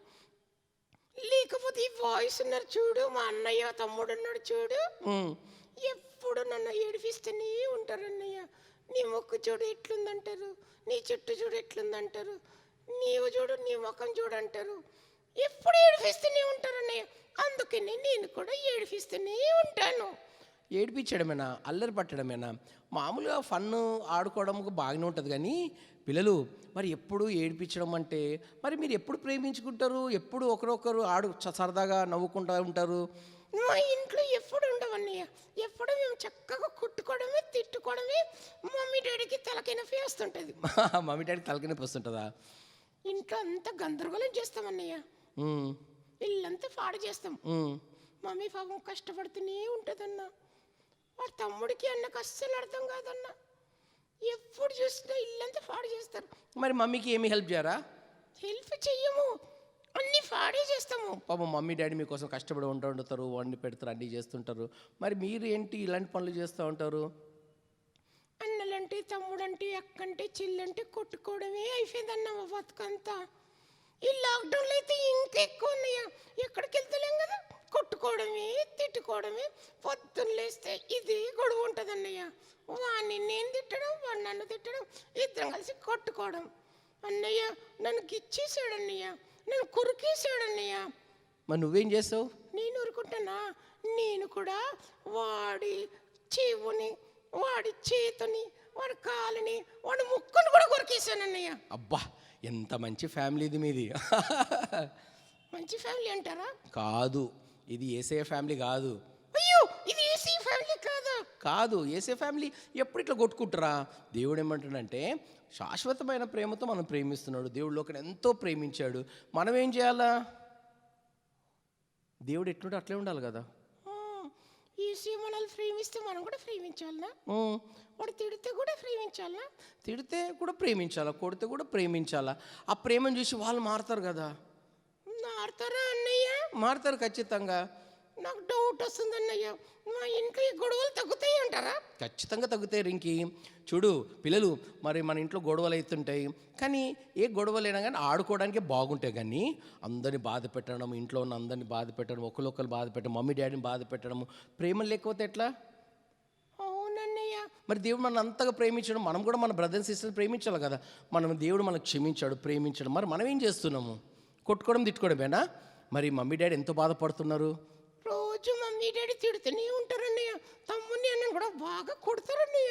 లేకపోతే ఈ వాయిస్ ఉన్నారు చూడు, మా అన్నయ్య తమ్ముడు ఉన్నాడు చూడు, ఎప్పుడు నన్ను ఏడిపిస్తూనే ఉంటారు అన్నయ్య. నీ మొక్కు చూడు ఎట్లుందంటారు, నీ చుట్టూ చూడు ఎట్లుందంటారు, నీవు చూడు నీ ముఖం చూడంటారు, ఎప్పుడు ఏడిపిస్తూనే ఉంటారు అన్నయ్య. అందుకని నేను కూడా ఏడిపిస్తూనే ఉంటాను. ఏడిపించడమేనా, అల్లరి పట్టడమేనా? మామూలుగా ఫన్ ఆడుకోవడం బాగానే ఉంటుంది కానీ పిల్లలు మరి ఎప్పుడు ఏడిపించడం అంటే, మరి మీరు ఎప్పుడు ప్రేమించుకుంటారు? ఎప్పుడు ఒకరొకరు సరదాగా నవ్వుకుంటూ ఉంటారు? మా ఇంట్లో ఎప్పుడు ఉండవన్నయ్య. ఎప్పుడు మేము చక్కగా కొట్టుకోవడమే, తిట్టుకోవడమే. మమ్మీ డాడీకి తలకై నొప్పి వస్తుంటుంది. మమ్మీ డాడీకి తలకై నొప్పి వస్తుంటుందా? ఇంట్లో అంతా గందరగోళం చేస్తామన్నయ్య. ఇల్లంతా పాడు చేస్తాం. మమ్మీ పాపం కష్టపడుతూనే ఉంటుందన్న. వాడి తమ్ముడికి అన్నకు అస్సలు అర్థం కాదన్న. ఎప్పుడు చూసినా ఇల్లంతా పాడు చేస్తారు. మరి మమ్మీకి ఏమి హెల్ప్ చేయరా? హెల్ప్ చెయ్యము, అన్నీ పాడే చేస్తాము. పాపం మమ్మీ డాడీ మీకోసం కష్టపడి ఉంటారు, వండి పెడతారు, అన్నీ చేస్తుంటారు. మరి మీరు ఏంటి ఇలాంటి పనులు చేస్తూ ఉంటారు? అన్నలంటే, తమ్ముడంటే, అక్కంటే, చెల్లంటే కొట్టుకోవడమే అయిపోయిందన్న మా బతుకంతా. ఈ లాక్డౌన్లో అయితే ఇంకా ఎక్కువ ఉన్నాయా. ఎక్కడికి వెళ్తలేం కదా, కొట్టుకోవడమే, తిట్టుకోవడమే. పొద్దున్న లేస్తే ఇదే గొడవ ఉంటుంది అన్నయ్య. వాడిని నేను తిట్టడం, వాడు నన్ను తిట్టడం, ఇద్దరం కలిసి కొట్టుకోవడం. అన్నయ్య నన్ను గిచ్చేసాడు అన్నయ్య, నన్ను కురికేసాడు అన్నయ్య. మరి నువ్వేం చేస్తావు? నేను ఊరుకుంటానా? నేను కూడా వాడి చెవుని, వాడి చేతుని, వాడి కాలుని, వాడి ముక్కుని కూడా కొరికేసాను అన్నయ్య. అబ్బా, ఎంత మంచి ఫ్యామిలీ ఇది మీది. మంచి ఫ్యామిలీ అంటారా? కాదు, ఇది ఏసే ఫ్యామిలీ కాదు. అయ్యో, ఇది ఏసీ ఫ్యామిలీ కాదా? కాదు, ఏసే ఫ్యామిలీ ఎప్పుడు ఇట్లా కొట్టుకుంటారా? దేవుడు ఏమంటాడంటే శాశ్వతమైన ప్రేమతో మనం ప్రేమిస్తున్నాడు. దేవుడు లోకం ఎంతో ప్రేమించాడు. మనం ఏం చేయాలా? దేవుడు ఎట్లుంటే అట్లే ఉండాలి కదా. ఏసీ మనల్ని ప్రేమిస్తే మనం కూడా ప్రేమించాలనా? వాడు తిడితే కూడా ప్రేమించాలనా? తిడితే కూడా ప్రేమించాలా, కొడితే కూడా ప్రేమించాలా. ఆ ప్రేమను చూసి వాళ్ళు మారుతారు కదా. మారుతారా అన్నయ్య? మారుతారు ఖచ్చితంగా. నాకు డౌట్ వస్తుంది అన్నయ్య, మా ఇంట్లో ఈ గొడవలు తగ్గుతాయి అంటారా? ఖచ్చితంగా తగ్గుతాయి రింకీ. చూడు పిల్లలు, మరి మన ఇంట్లో గొడవలు అవుతుంటాయి, కానీ ఏ గొడవలైనా కానీ ఆడుకోవడానికే బాగుంటాయి. కానీ అందరిని బాధ పెట్టడం, ఇంట్లో ఉన్న అందరిని బాధ పెట్టడం, ఒకరికొకరు బాధ పెట్టడం, మమ్మీ డాడీని బాధ పెట్టడం, ప్రేమ లేకపోతే ఎట్లా? అవునన్నయ్య. మరి దేవుడు మనం అంతగా ప్రేమించడం, మనం కూడా మన బ్రదర్స్ సిస్టర్స్ ప్రేమించాలి కదా. దేవుడు మనకు క్షమించాడు, ప్రేమించడం. మరి మనం ఏం చేస్తున్నాము? కొట్టుకోవడం, తిట్టుకోవడమేనా? మరి మమ్మీ డాడీ ఎంతో బాధపడుతున్నారు. రోజు మమ్మీ మమ్మీ డాడీ తిడుతూనే ఉంటారన్నయ్య. తమ్ముని అన్నని కూడా బాగా కొడతారన్నయ్య.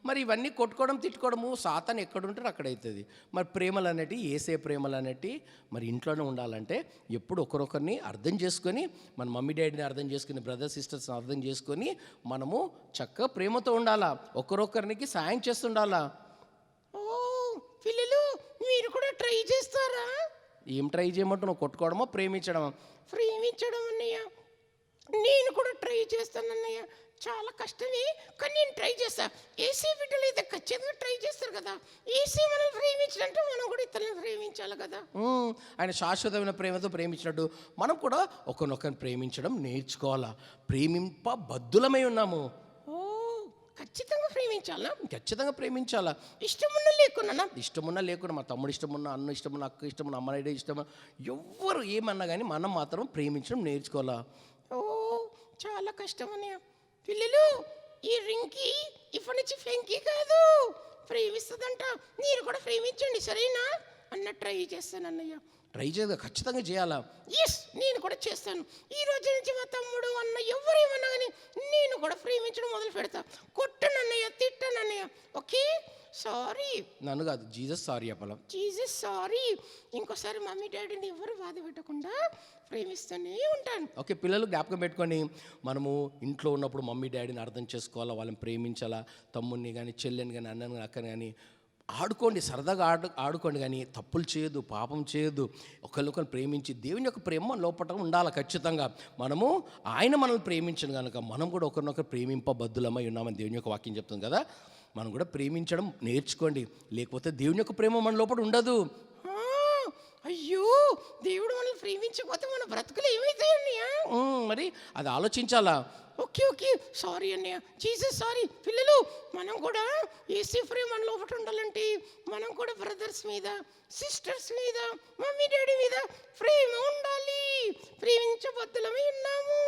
మరి ఇవన్నీ కొట్టుకోవడం తిట్టుకోవడము సాతాను ఎక్కడుంటారు అక్కడైతుంది. మరి ప్రేమలు అనేటి ఏసే ప్రేమలు అనేటి మరి ఇంట్లోనే ఉండాలంటే ఎప్పుడు ఒకరొకరిని అర్థం చేసుకొని మన మమ్మీ డాడీని అర్థం చేసుకుని బ్రదర్ సిస్టర్స్ని అర్థం చేసుకొని మనము చక్కగా ప్రేమతో ఉండాలా, ఒకరొకరికి సాయం చేస్తుండాలా. ఓ పిల్లలు మీరు కూడా ట్రై చేస్తారా? ఏం ట్రై చేయమంటున్నావు? కొట్టుకోవడమో ప్రేమించడమో? ప్రేమించడం అన్నయ్య నేను కూడా ట్రై చేస్తానన్నయ్య. చాలా కష్టమే కానీ నేను ట్రై చేస్తా. ఏసీ బిడ్డలు అయితే ఖచ్చితంగా ట్రై చేస్తారు కదా. ఏసీ మనం ప్రేమించినట్టు మనం కూడా ఇతరులను ప్రేమించాలి కదా. ఆయన శాశ్వతమైన ప్రేమతో ప్రేమించినట్టు మనం కూడా ఒకరినొకరిని ప్రేమించడం నేర్చుకోవాలా. ప్రేమింప బద్దులమై ఉన్నాము. ఓ ఖచ్చితంగా ప్రేమించాలా? ఖచ్చితంగా ప్రేమించాలా. ఇష్టమున్నా లేకున్నా ఇష్టమున్నా లేకుండా మా తమ్ముడు ఇష్టమున్నా, అన్న ఇష్టమున్నా, అక్క ఇష్టమున్నా, అమ్మాయి ఇష్టమన్నా, ఎవ్వరు ఏమన్నా కానీ మనం మాత్రం ప్రేమించడం నేర్చుకోవాలా. ఓ చాలా కష్టం అన్నయ్య. పిల్లలు ఈ రింకి ఇప్పటి నుంచి ఫెంకి కాదు, ప్రేమిస్తుందంట. మీరు కూడా ప్రేమించండి సరేనా అన్న ట్రై చేస్తాను అన్నయ్య. ట్రై చేయగా ఖచ్చితంగా చేయాలా. ఎస్ నేను కూడా చేస్తాను. ఈ రోజు నుంచి మా తమ్ముడు అన్న ఎవరేమన్నా కానీ నేను కూడా ప్రేమించడం మొదలు పెడతా. కొట్టనన్నయ్య, తిట్టనన్నయ్య. Okay sorry. నన్ను కాదు, జీసస్ సారీ చెప్పాలా. Jesus sorry. ఇంకోసారి మమ్మీ డాడీని ఎవరు బాధ పెట్టకుండా ప్రేమిస్తూనే ఉంటాను. ఓకే పిల్లలు జ్ఞాపకం పెట్టుకొని మనము ఇంట్లో ఉన్నప్పుడు మమ్మీ డాడీని అర్థం చేసుకోవాలా, వాళ్ళని ప్రేమించాలా. తమ్ముడిని కానీ చెల్లెని కానీ అన్నని కానీ అక్కని కానీ ఆడుకోండి, సరదాగా ఆడుకోండి, కానీ తప్పులు చేయొద్దు, పాపం చేయొద్దు. ఒకరినొకరు ప్రేమించి దేవుని యొక్క ప్రేమ మన లోపల ఉండాలి ఖచ్చితంగా. మనము ఆయన మనల్ని ప్రేమించను కనుక మనం కూడా ఒకరినొకరు ప్రేమింపబద్దులమై ఉన్నామని దేవుని యొక్క వాక్యం చెప్తుంది కదా. మనం కూడా ప్రేమించడం నేర్చుకోండి, లేకపోతే దేవుని యొక్క ప్రేమ మన లోపల ఉండదు. అయ్యో దేవుడు మనల్ని ప్రేమించకపోతే మన బ్రతుకులు ఏమవుతాయి అన్నయ్య? మరి అది ఆలోచించాలా. ఓకే ఓకే సారీ అన్నయ్య. Jesus sorry. పిల్లలు మనం కూడా ఏసీ ప్రేమ మన లోపల ఉండాలంటే మనం కూడా బ్రదర్స్ మీద, సిస్టర్స్ మీద, మమ్మీ డాడీ మీద ప్రేమ ఉండాలి. ప్రేమించబద్దులమై ఉన్నాము.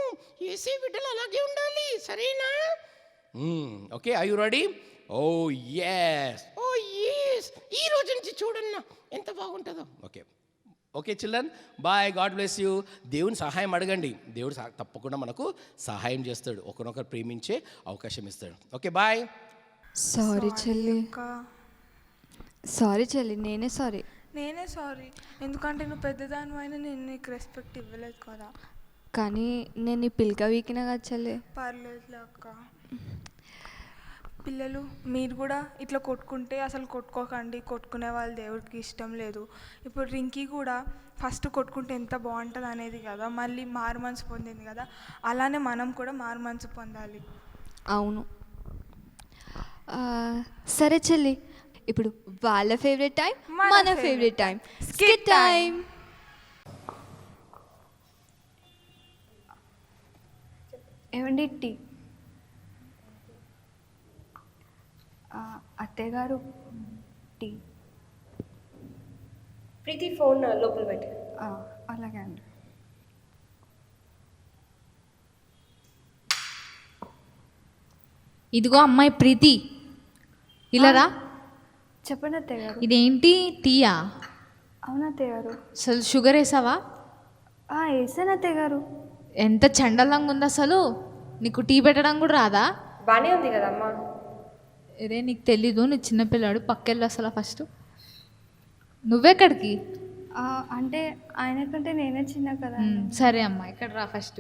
ఏసీ బిడ్డలు అలాగే ఉండాలి సరేనా? Okay are you ready? Oh yes. Oh yes. ఈ రోజు నుంచి చూడన్నా ఎంత బాగుంటుందో. Okay okay children bye, God bless you. దేవుని సహాయం అడగండి, దేవుడు తప్పకుండా మనకు సహాయం చేస్తాడు, ఒకరినొకరు ప్రేమించే అవకాశం ఇస్తాడు. Okay bye. సారీ చెల్లి, సారీ చెల్లి, నేనే సారీ. ఎందుకంటే నువ్వు పెద్దదాని అయినా నేను నీకు రెస్పెక్ట్ ఇవ్వలేదు కదా. కానీ నేను నీ పిల్క వీకినా కదా చెల్లి. పర్లేదులే అక్క. పిల్లలు మీరు కూడా ఇట్లా కొట్టుకుంటే అసలు కొట్టుకోకండి, కొట్టుకునే వాళ్ళు దేవుడికి ఇష్టం లేదు. ఇప్పుడు రింకీ కూడా ఫస్ట్ కొట్టుకుంటే ఎంత బాగుంటుంది అనేది కదా, మళ్ళీ మారు మనసు పొందింది కదా, అలానే మనం కూడా మారు మనసు పొందాలి. అవును. సరే చెల్లి, ఇప్పుడు వాళ్ళ ఫేవరెట్ టైం, మన ఫేవరెట్ టైం, స్కిట్ టైం. ఏమండి టీ? అత్తయ్య గారు టీ. ప్రీతి ఫోన్ లోపల పెట్టి. అలాగే అండి. ఇదిగో అమ్మాయి ప్రీతి, ఇలా రా. చెప్పండి అత్తయ్య గారు. ఇదేంటి టీయా? అవును అత్తయ్య గారు. అసలు షుగర్ వేసావా? వేసాను అత్తయ్య గారు. ఎంత చండలంగా ఉంది అసలు, నీకు టీ పెట్టడం కూడా రాదా? బాగానే ఉంది కదమ్మా. అరే నీకు తెలీదు, నీ చిన్నపిల్లాడు. పక్కెళ్ళు అసలు ఫస్ట్. నువ్వెక్కడికి? అంటే ఆయన కంటే నేనే చిన్న కదా. సరే అమ్మా, ఇక్కడ రా ఫస్ట్.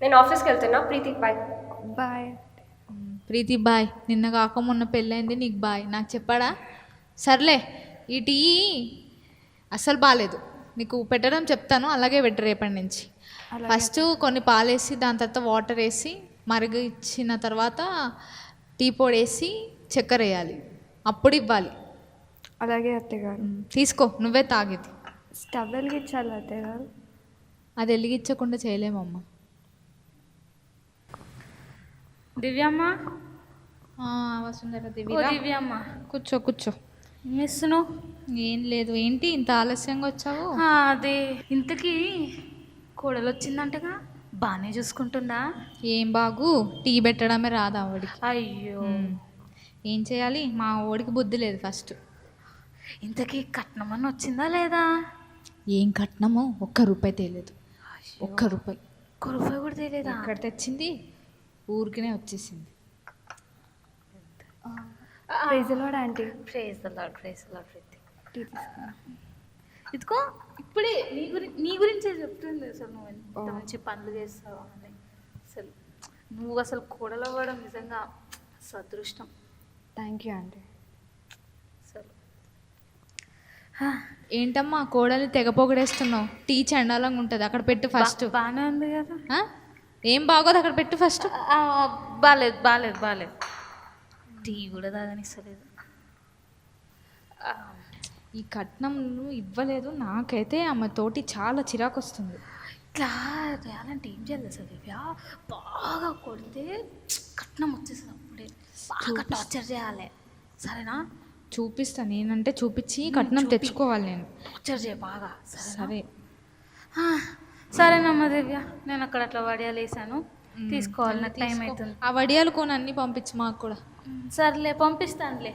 నేను ఆఫీస్కి వెళ్తున్నా. ప్రీతి బాయ్. బాయ్. ప్రీతి బాయ్. నిన్న కాక మొన్న పెళ్ళైంది, నీకు బాయ్. నాకు చెప్పాడా? సర్లే, ఈ టీ అస్సలు బాగాలేదు, నీకు పెట్టడం చెప్తాను, అలాగే పెట్టు రేపటి నుంచి. ఫస్ట్ కొన్ని పాలేసి దాని తర్వాత వాటర్ వేసి మరిగించిన తర్వాత టీ పొడి వేసి చక్కెర వేయాలి, అప్పుడు ఇవ్వాలి. అలాగే అత్తయ్య గారు. తీసుకో, నువ్వే తాగేది. స్టవ్ వెలిగించాలి అత్తయ్య గారు. అది వెలిగించకుండా చేయలేమమ్మా. దివ్యమ్మ, వసుంధర దివ్యమ్మ కూర్చో కూర్చో. ఏం చేస్తున్నావు? ఏం లేదు. ఏంటి ఇంత ఆలస్యంగా వచ్చావు? అదే, ఇంతకీ కోడలు వచ్చిందంటగా, బాగానే చూసుకుంటుందా? ఏం బాగు, టీ పెట్టడమే రాదు ఆవిడికి. అయ్యో, ఏం చేయాలి, మా ఓడికి బుద్ధి లేదు. ఫస్ట్ ఇంతకీ కట్నం అని వచ్చిందా లేదా? ఏం కట్నమో 1 రూపాయి తేలేదు. 1 రూపాయి. రూపాయి కూడా తెలియదా? ఎక్కడ తెచ్చింది, ఊరికినే వచ్చేసింది. Praise Lord aunty. Praise the Lord Preethi. ఇదిగో ఇప్పుడే నీ గురించే చెప్తుంది. అసలు నువ్వు ఎంత మంచి పనులు చేస్తావు అని. అసలు నువ్వు అసలు కోడలు అవ్వడం నిజంగా అదృష్టం. Thank you aunty. అసలు ఏంటమ్మా కోడల్ని తెగ పొగడేస్తున్నావు? టీ చండాలంగా ఉంటుంది, అక్కడ పెట్టు ఫస్ట్. బాగానే ఉంది కదా. ఏం బాగోదు, అక్కడ పెట్టు ఫస్ట్. బాలేదు టీ కూడా తాగనిస్తలేదు. ఈ కట్నం నువ్వు ఇవ్వలేదు, నాకైతే ఆమె తోటి చాలా చిరాకు వస్తుంది. ఇట్లా చేయాలంటే ఏం చేయాలి అసలు దివ్య? బాగా కొడితే కట్నం వచ్చేస్తుంది, అప్పుడే బాగా టార్చర్ చేయాలి, సరేనా? చూపిస్తా, నేనంటే చూపించి కట్నం తెచ్చుకోవాలి నేను. టార్చర్ చేయ బాగా, సరే. సరేనమ్మా దివ్య, నేను అక్కడ అట్లా వడియాలు వేసాను, తీసుకోవాలి, నాకు టైం అవుతుంది. ఆ వడియాలు కొని అన్నీ పంపించు మాకు కూడా. సర్లే పంపిస్తానులే.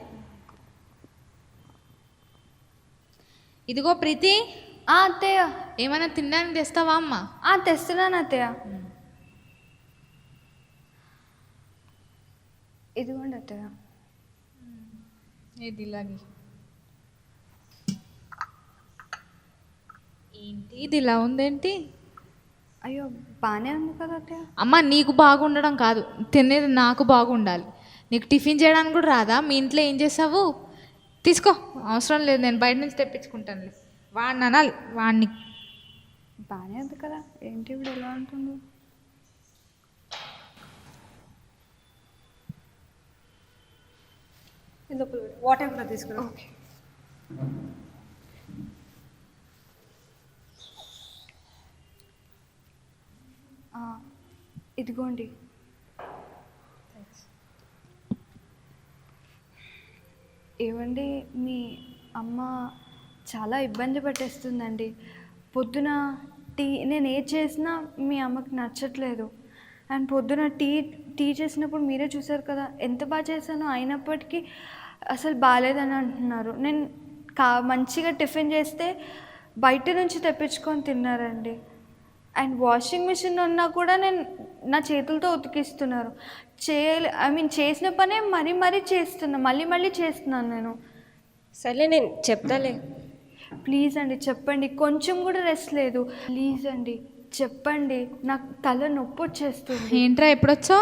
ఇదిగో ప్రీతి, అత్తయ్య. ఏమైనా తినడానికి తెస్తావా అమ్మ? తెస్తున్నాను అత్తయ్య. ఇదిగోండి అత్తయ్య. ఏది ఇలాగే ఏంటి, ఇది ఇలా ఉందేంటి? అయ్యో బాగానే ఉంది కదా అత్తయ్య. అమ్మ నీకు బాగుండడం కాదు, తినేది నాకు బాగుండాలి. నీకు టిఫిన్ చేయడానికి కూడా రాదా? మీ ఇంట్లో ఏం చేసావు? తీసుకో, అవసరం లేదు, నేను బయట నుంచి తెప్పించుకుంటానులే. వాడిని అనాలి, వాడిని. బాగానే ఉంది కదా, ఏంటి ఇప్పుడు ఎలా ఉంటుంది? వాటర్ కూడా తీసుకురా. ఓకే. ఇదిగోండి. ఏవండి, మీ అమ్మ చాలా ఇబ్బంది పెట్టేస్తుందండి. పొద్దున టీ నేను ఏది చేసినా మీ అమ్మకి నచ్చట్లేదు. అండ్ పొద్దున టీ చేసినప్పుడు మీరే చూసారు కదా ఎంత బాగా చేశానో, అయినప్పటికీ అసలు బాగాలేదని అంటున్నారు. నేను మంచిగా టిఫిన్ చేస్తే బయట నుంచి తెప్పించుకొని తిన్నారండి. అండ్ వాషింగ్ మిషన్ ఉన్నా కూడా నేను నా చేతులతో ఉతికిస్తున్నారు. చేసిన పనే మరీ చేస్తున్నా, మళ్ళీ చేస్తున్నాను నేను. సరే నేను చెప్తాలే. ప్లీజ్ అండి చెప్పండి, కొంచెం కూడా రెస్ట్ లేదు. ప్లీజ్ అండి చెప్పండి, నాకు తల నొప్పి వచ్చేస్తుంది. ఏంట్రా ఎప్పుడొచ్చో?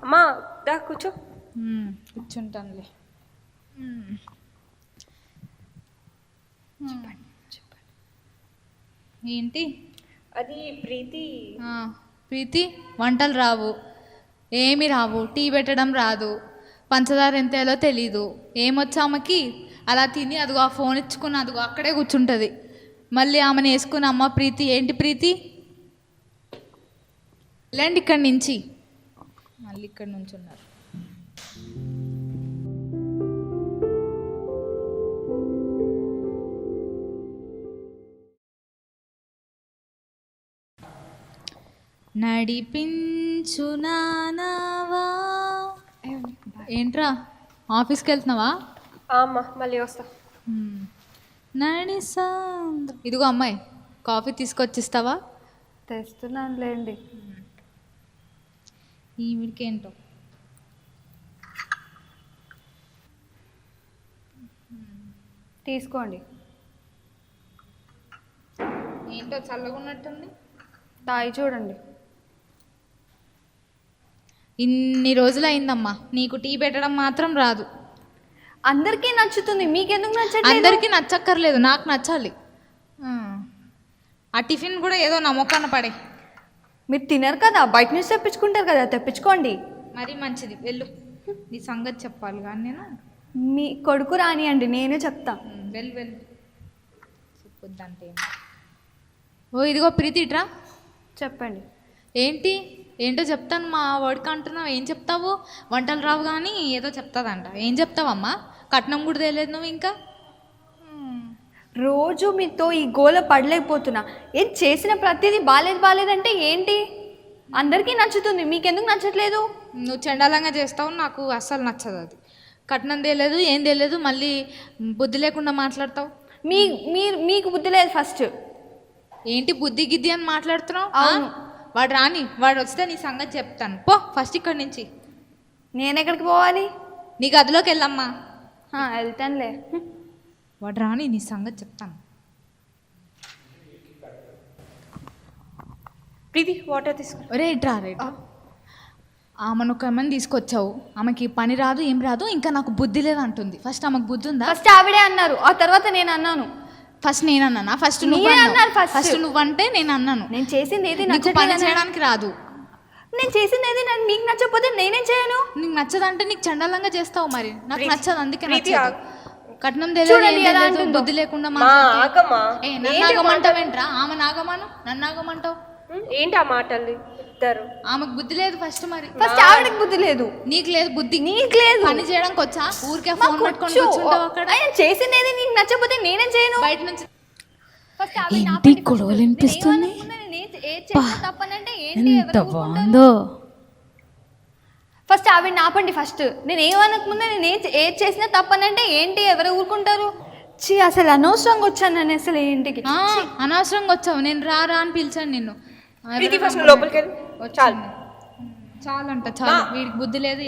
అమ్మా దా కూర్చో. కూర్చుంటానులే. చెప్పండి. ఏంటి అది ప్రీతి. ప్రీతి, వంటలు రావు, ఏమి రావు, టీ పెట్టడం రాదు, పంచదార ఎంతేలో తెలీదు. ఏమొచ్చా ఆమెకి? అలా తిని అదిగో ఆ ఫోన్ ఇచ్చుకుని అదిగో అక్కడే కూర్చుంటుంది. మళ్ళీ ఆమెను వేసుకుని అమ్మ ప్రీతి, ఏంటి ప్రీతి వెళ్ళండి ఇక్కడి నుంచి. మళ్ళీ ఇక్కడి నుంచి ఉన్నారు. నడిపించు నానావా. ఏంట్రా ఆఫీస్కి వెళ్తున్నావా? అమ్మ మళ్ళీ వస్తా. ఇదిగో అమ్మాయి, కాఫీ తీసుకొచ్చిస్తావా? తెస్తున్నానులేండి. ఈవిడికి ఏంటో తీసుకోండి. ఏంటో చల్లగా ఉన్నట్టుంది. తాగి చూడండి. ఇన్ని రోజులు అయిందమ్మా, నీకు టీ పెట్టడం మాత్రం రాదు. అందరికీ నచ్చుతుంది, మీకెందుకు నచ్చట్లేదు? అందరికీ నచ్చక్కర్లేదు, నాకు నచ్చాలి. ఆ టిఫిన్ కూడా ఏదో నా మొక్కన పడే. మీరు తినరు కదా, బయట నుంచి తెప్పించుకుంటారు కదా, తెప్పించుకోండి. మరీ మంచిది, వెళ్ళు. నీ సంగతి చెప్పాలి కానీ నేను. మీ కొడుకు రానియండి, నేనే చెప్తా. వెళ్ళు చెప్పొద్దంటే. ఓ ఇదిగో ప్రీతి ఇట్రా. చెప్పండి. ఏంటో చెప్తాను మా వాడికి అంటున్నావు. ఏం చెప్తావు? వంటలు రావు కానీ ఏదో చెప్తాదంట. ఏం చెప్తావమ్మా? కట్నం కూడా తెలియదు నువ్వు ఇంకా. రోజు మీతో ఈ గోల పడలేకపోతున్నా. ఏం చేసిన ప్రతిదీ బాలేదంటే ఏంటి? అందరికీ నచ్చుతుంది, మీకెందుకు నచ్చట్లేదు? నువ్వు చండాలంగా చేస్తావు, నాకు అస్సలు నచ్చదు అది. కట్నం తెలియదు, ఏం తెలియదు, మళ్ళీ బుద్ధి లేకుండా మాట్లాడతావు. మీకు బుద్ధి లేదు ఫస్ట్. ఏంటి బుద్ధి గిద్ది అని మాట్లాడుతున్నావు? వాడు రాని, వాడు వస్తే నీ సంగతి చెప్తాను. పో ఫస్ట్ ఇక్కడి నుంచి. నేను ఎక్కడికి పోవాలి? నీ గదిలోకి వెళ్ళమ్మా. వెళ్తానులే. వాడు రాని, నీ సంగతి చెప్తాను. ప్రీతి వాటర్ తీసుకో. రే ఇట్రా రేట్. ఆమెను ఒక ఏమని తీసుకొచ్చావు, ఆమెకి పని రాదు ఏం రాదు, ఇంకా నాకు బుద్ధి లేదు అంటుంది. ఫస్ట్ ఆమెకు బుద్ధి ఉందా? ఫస్ట్ ఆవిడే అన్నారు, ఆ తర్వాత నేను అన్నాను. ఫస్ట్ నేను అన్నానా? ఫస్ట్ నువ్వు అన్నారు. ఫస్ట్ నువ్వంటే నేను అన్నాను. నేను చేసింది ఏది నీకు పని చేయడానికి రాదు. నేను చేసింది ఏది మీకు నచ్చకపోతే నేనేం చేయను? నీకు నచ్చదంటే నీకు చండాలంగా చేస్తావు. మరి నాకు నచ్చదు, అందుకే ప్రీతి నచ్చదు. కట్నం తెలియదు, బుద్ధి లేకుండా నన్ను ఆగమంటావేంట్రా? ఆమె నాగమాను, నన్ను ఆగమంటావు ఏంటి ఆ మాటలు ఇద్దరు? ఆమెకు బుద్ధి లేదు ఫస్ట్. మరి ఫస్ట్ ఆవిడకి బుద్ధి లేదు, నీకు లేదు బుద్ధి. నీకు లేదు. పని చేయడానికి వచ్చా? ఊరికే ఫోన్ పెట్టుకొని కూర్చుంటావు అక్కడ. చేసింది ఏది నీకు నచ్చకపోతే నేనేం చేయను? బయట నుంచి ఏంటి గొడవలు వినిపిస్తుంది? ఎంత బాగుందో. ఫస్ట్ ఆవిడ ఆపండి. ఫస్ట్ నేను ఏమనక ముందే నేను ఏది చేసినా తప్పనంటే ఏంటి, ఎవరు ఊరుకుంటారు? అసలు అనవసరంగా వచ్చాను నేను అసలు ఇంటికి. అనవసరంగా వచ్చావు. నేను రా అని పిలిచాను నిన్ను. చాలు అంట, చాలు. వీడికి బుద్ధి లేదు.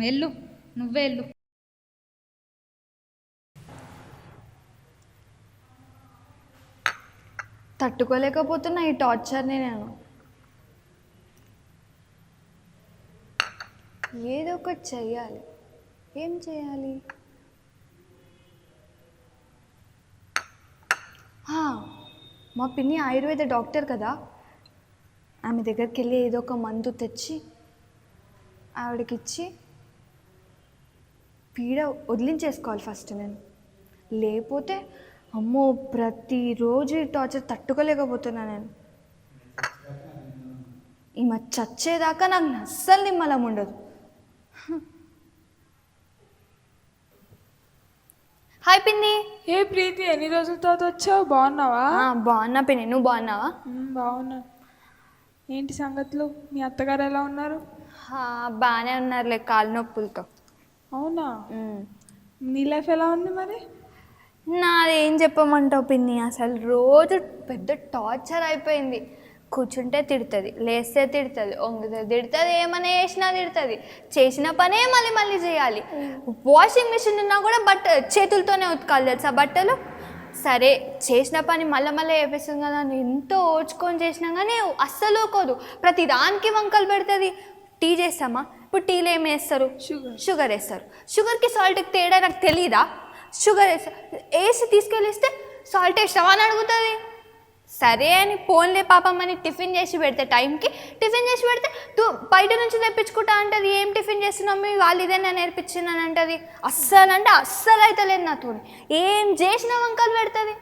వెళ్ళు, నువ్వే వెళ్ళు. తట్టుకోలేకపోతున్నా ఈ టార్చర్ని నేను. ఏదో ఒకటి చెయ్యాలి. ఏం చేయాలి? మా పిన్ని ఆయుర్వేద డాక్టర్ కదా, ఆమె దగ్గరికి వెళ్ళి ఏదో ఒక మందు తెచ్చి ఆవిడకిచ్చి పీడ వదిలించేసుకోవాలి ఫస్ట్ నేను. లేకపోతే అమ్మో ప్రతిరోజు ఈ టార్చర్ తట్టుకోలేకపోతున్నా నేను. ఈమె చచ్చేదాకా నాకు అస్సలు నిమ్మలం ఉండదు. హాయ్ పిన్ని. ఏ ప్రీతి, ఎన్ని రోజుల తర్వాత వచ్చావు? బాగున్నావా? బాగున్నా పిన్ని, నువ్వు బాగున్నావా? బాగున్నా. ఏంటి సంగతులు? మీ అత్తగారు ఎలా ఉన్నారు? బాగానే ఉన్నారులే, కాలు నొప్పులతో. అవునా? నీ లైఫ్ ఎలా ఉంది మరి? నాదేం చెప్పమంటావు పిన్ని, అసలు రోజు పెద్ద టార్చర్ అయిపోయింది. కూర్చుంటే తిడుతుంది, లేస్తే తిడుతుంది, వంగితే తిడుతుంది, ఏమైనా చేసినా తిడుతుంది. చేసిన పనే మళ్ళీ మళ్ళీ చేయాలి. వాషింగ్ మిషన్ ఉన్నా కూడా చేతులతోనే ఉతకాలి తెలుసా బట్టలు. సరే చేసిన పని మళ్ళీ వేపిస్తుంది కదా, ఎంతో ఓడ్చుకొని చేసినా కానీ అస్సలు ఊకోదు. ప్రతి దానికి వంకలు పెడుతుంది. టీ చేస్తామా, ఇప్పుడు టీలో ఏం వేస్తారు? షుగర్ వేస్తారు. షుగర్కి సాల్ట్కి తేడా నాకు తెలీదా? షుగర్ వేసి తీసుకెళ్ళిస్తే సాల్ట్ వేస్తావా అని అడుగుతుంది. సరే అని ఫోన్లే పాపం అని టిఫిన్ చేసి పెడితే టైంకి టిఫిన్ చేసి పెడితే బయట నుంచి తెప్పించుకుంటా అంటది. ఏం టిఫిన్ చేస్తున్నావు మీ వాళ్ళు, ఇదేనా నేర్పించిందని అంటది. అస్సలు అంటే అస్సలు అయితే లేదు నాతో. ఏం చేసినా వంకలు పెడుతుంది.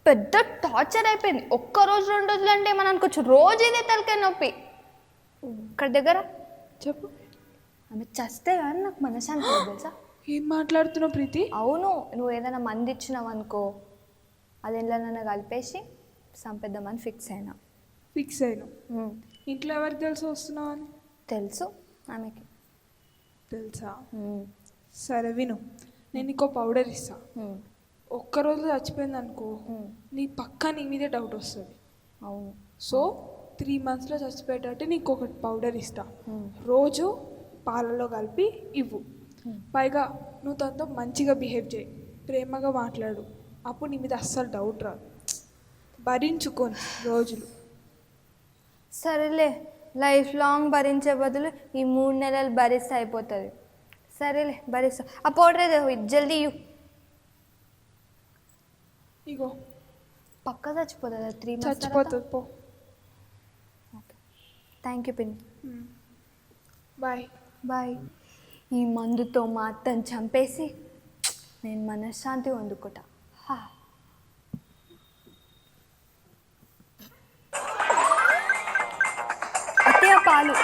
పెద్ద టార్చర్ అయిపోయింది. ఒక్కరోజు 2 రోజులు అంటే మనం అనుకోవచ్చు, రోజు ఇదే తలకాయ నొప్పి. ఇక్కడ దగ్గర చెప్పు. ఆమె చస్తే కానీ నాకు మనశ్శాంతి లేదు తెలుసా. ఏం మాట్లాడుతున్నావు ప్రీతి? అవును, నువ్వు ఏదైనా మంది ఇచ్చినావు అనుకో, అది ఎందులోనైనా కలిపేసి సంపేద్దామని ఫిక్స్ అయినా. ఫిక్స్ అయినా? ఇంట్లో ఎవరికి తెలుసు వస్తున్నావు అని? తెలుసు ఆమెకి. తెలుసా? సరే విను, నేను నీకో పౌడర్ ఇస్తా. ఒక్కరోజు చచ్చిపోయింది అనుకో, నీ పక్కా నీ మీదే డౌట్ వస్తుంది. అవును. సో 3 monthsలో చచ్చిపోయేటట్టు నీకు ఒకటి పౌడర్ ఇస్తా. రోజు పాలలో కలిపి ఇవ్వు. పైగా నువ్వు తనతో మంచిగా బిహేవ్ చేయి, ప్రేమగా మాట్లాడు. అప్పుడు నీ మీద అస్సలు డౌట్ రాదు. భరించుకొని రోజులు. సరేలే, లైఫ్ లాంగ్ భరించే బదులు ఈ 3 నెలలు భరిస్తే అయిపోతుంది. సరేలే భరిస్తా. ఆ పౌడర్ ఏదో జల్దీ ఇగో. పక్క చచ్చిపోతుంది 3 months. చచ్చిపోతుంది పో. ఓకే, థ్యాంక్ యూ పిన్ని. బాయ్. బాయ్. ఈ మందుతో మా అత్తని చంపేసి నేను మనశ్శాంతి వండుకుంటా. అత్తయ్య పాలు.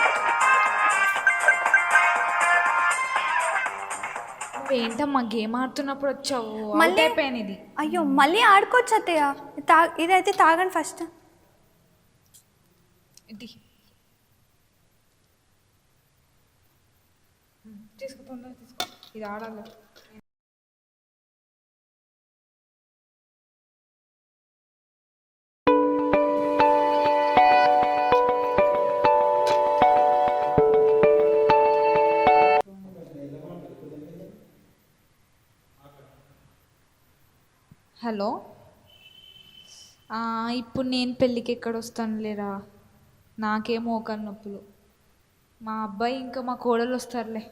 ఏంటమ్మా గేమ్ ఆడుతున్నప్పుడు వచ్చావు? మళ్ళీ అయిపోయాను ఇది. అయ్యో మళ్ళీ ఆడుకోవచ్చు అత్తయ్య. ఇదైతే తాగండి ఫస్ట్. ఇది తీసుకో, తొందరగా తీసుకో, ఇది ఆడాలి. హలో, ఇప్పుడు నేను పెళ్ళికి ఎక్కడ వస్తాను లేరా, నాకేం మోకాలు నొప్పులు. మా అబ్బాయి ఇంకా మా కోడలు వస్తారులే,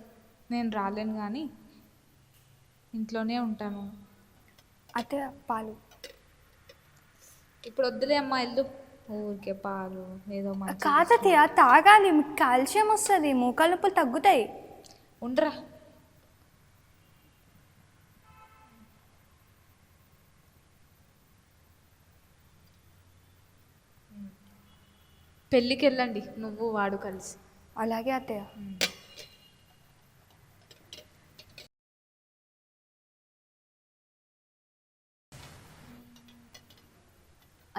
నేను రాలేను కానీ ఇంట్లోనే ఉంటాను. అత్తయ్య పాలు. ఇప్పుడు వద్దులే అమ్మా, వెళ్ళు. ఊరికే పాలు ఏదో మంచి కాదత్తయ్య తాగాలి, మీకు కాల్షియం వస్తుంది, మోకాలు నొప్పులు తగ్గుతాయి. ఉండరా. పెళ్ళికి వెళ్ళండి నువ్వు వాడు కలిసి. అలాగే అత్తయ్య.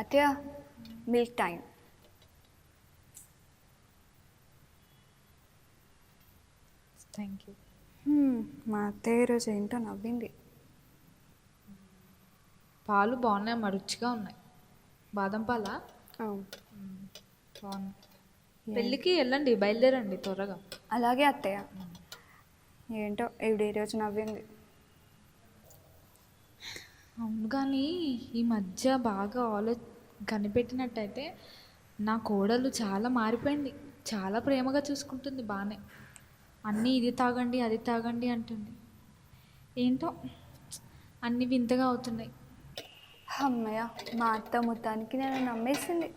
అత్తయ్య మిల్క్ టైం. Thank you. మా అత్తయ్య ఈరోజు ఏంటో నవ్వింది. పాలు బాగున్నాయమ్మా, రుచిగా ఉన్నాయి. బాదం పాలా? బాగున్నాయి. పెళ్ళికి వెళ్ళండి, బయలుదేరండి త్వరగా. అలాగే అత్తయ్య. ఏంటో ఈరోజు నవ్వింది. అవును, కానీ ఈ మధ్య బాగా కనిపెట్టినట్టయితే నా కోడలు చాలా మారిపోయింది. చాలా ప్రేమగా చూసుకుంటుంది బాగానే. అన్నీ ఇది తాగండి అది తాగండి అంటుంది. ఏంటో అన్నీ వింతగా అవుతున్నాయి. అమ్మయ్య, మా అత్త మొత్తానికి నేను నమ్మేసింది.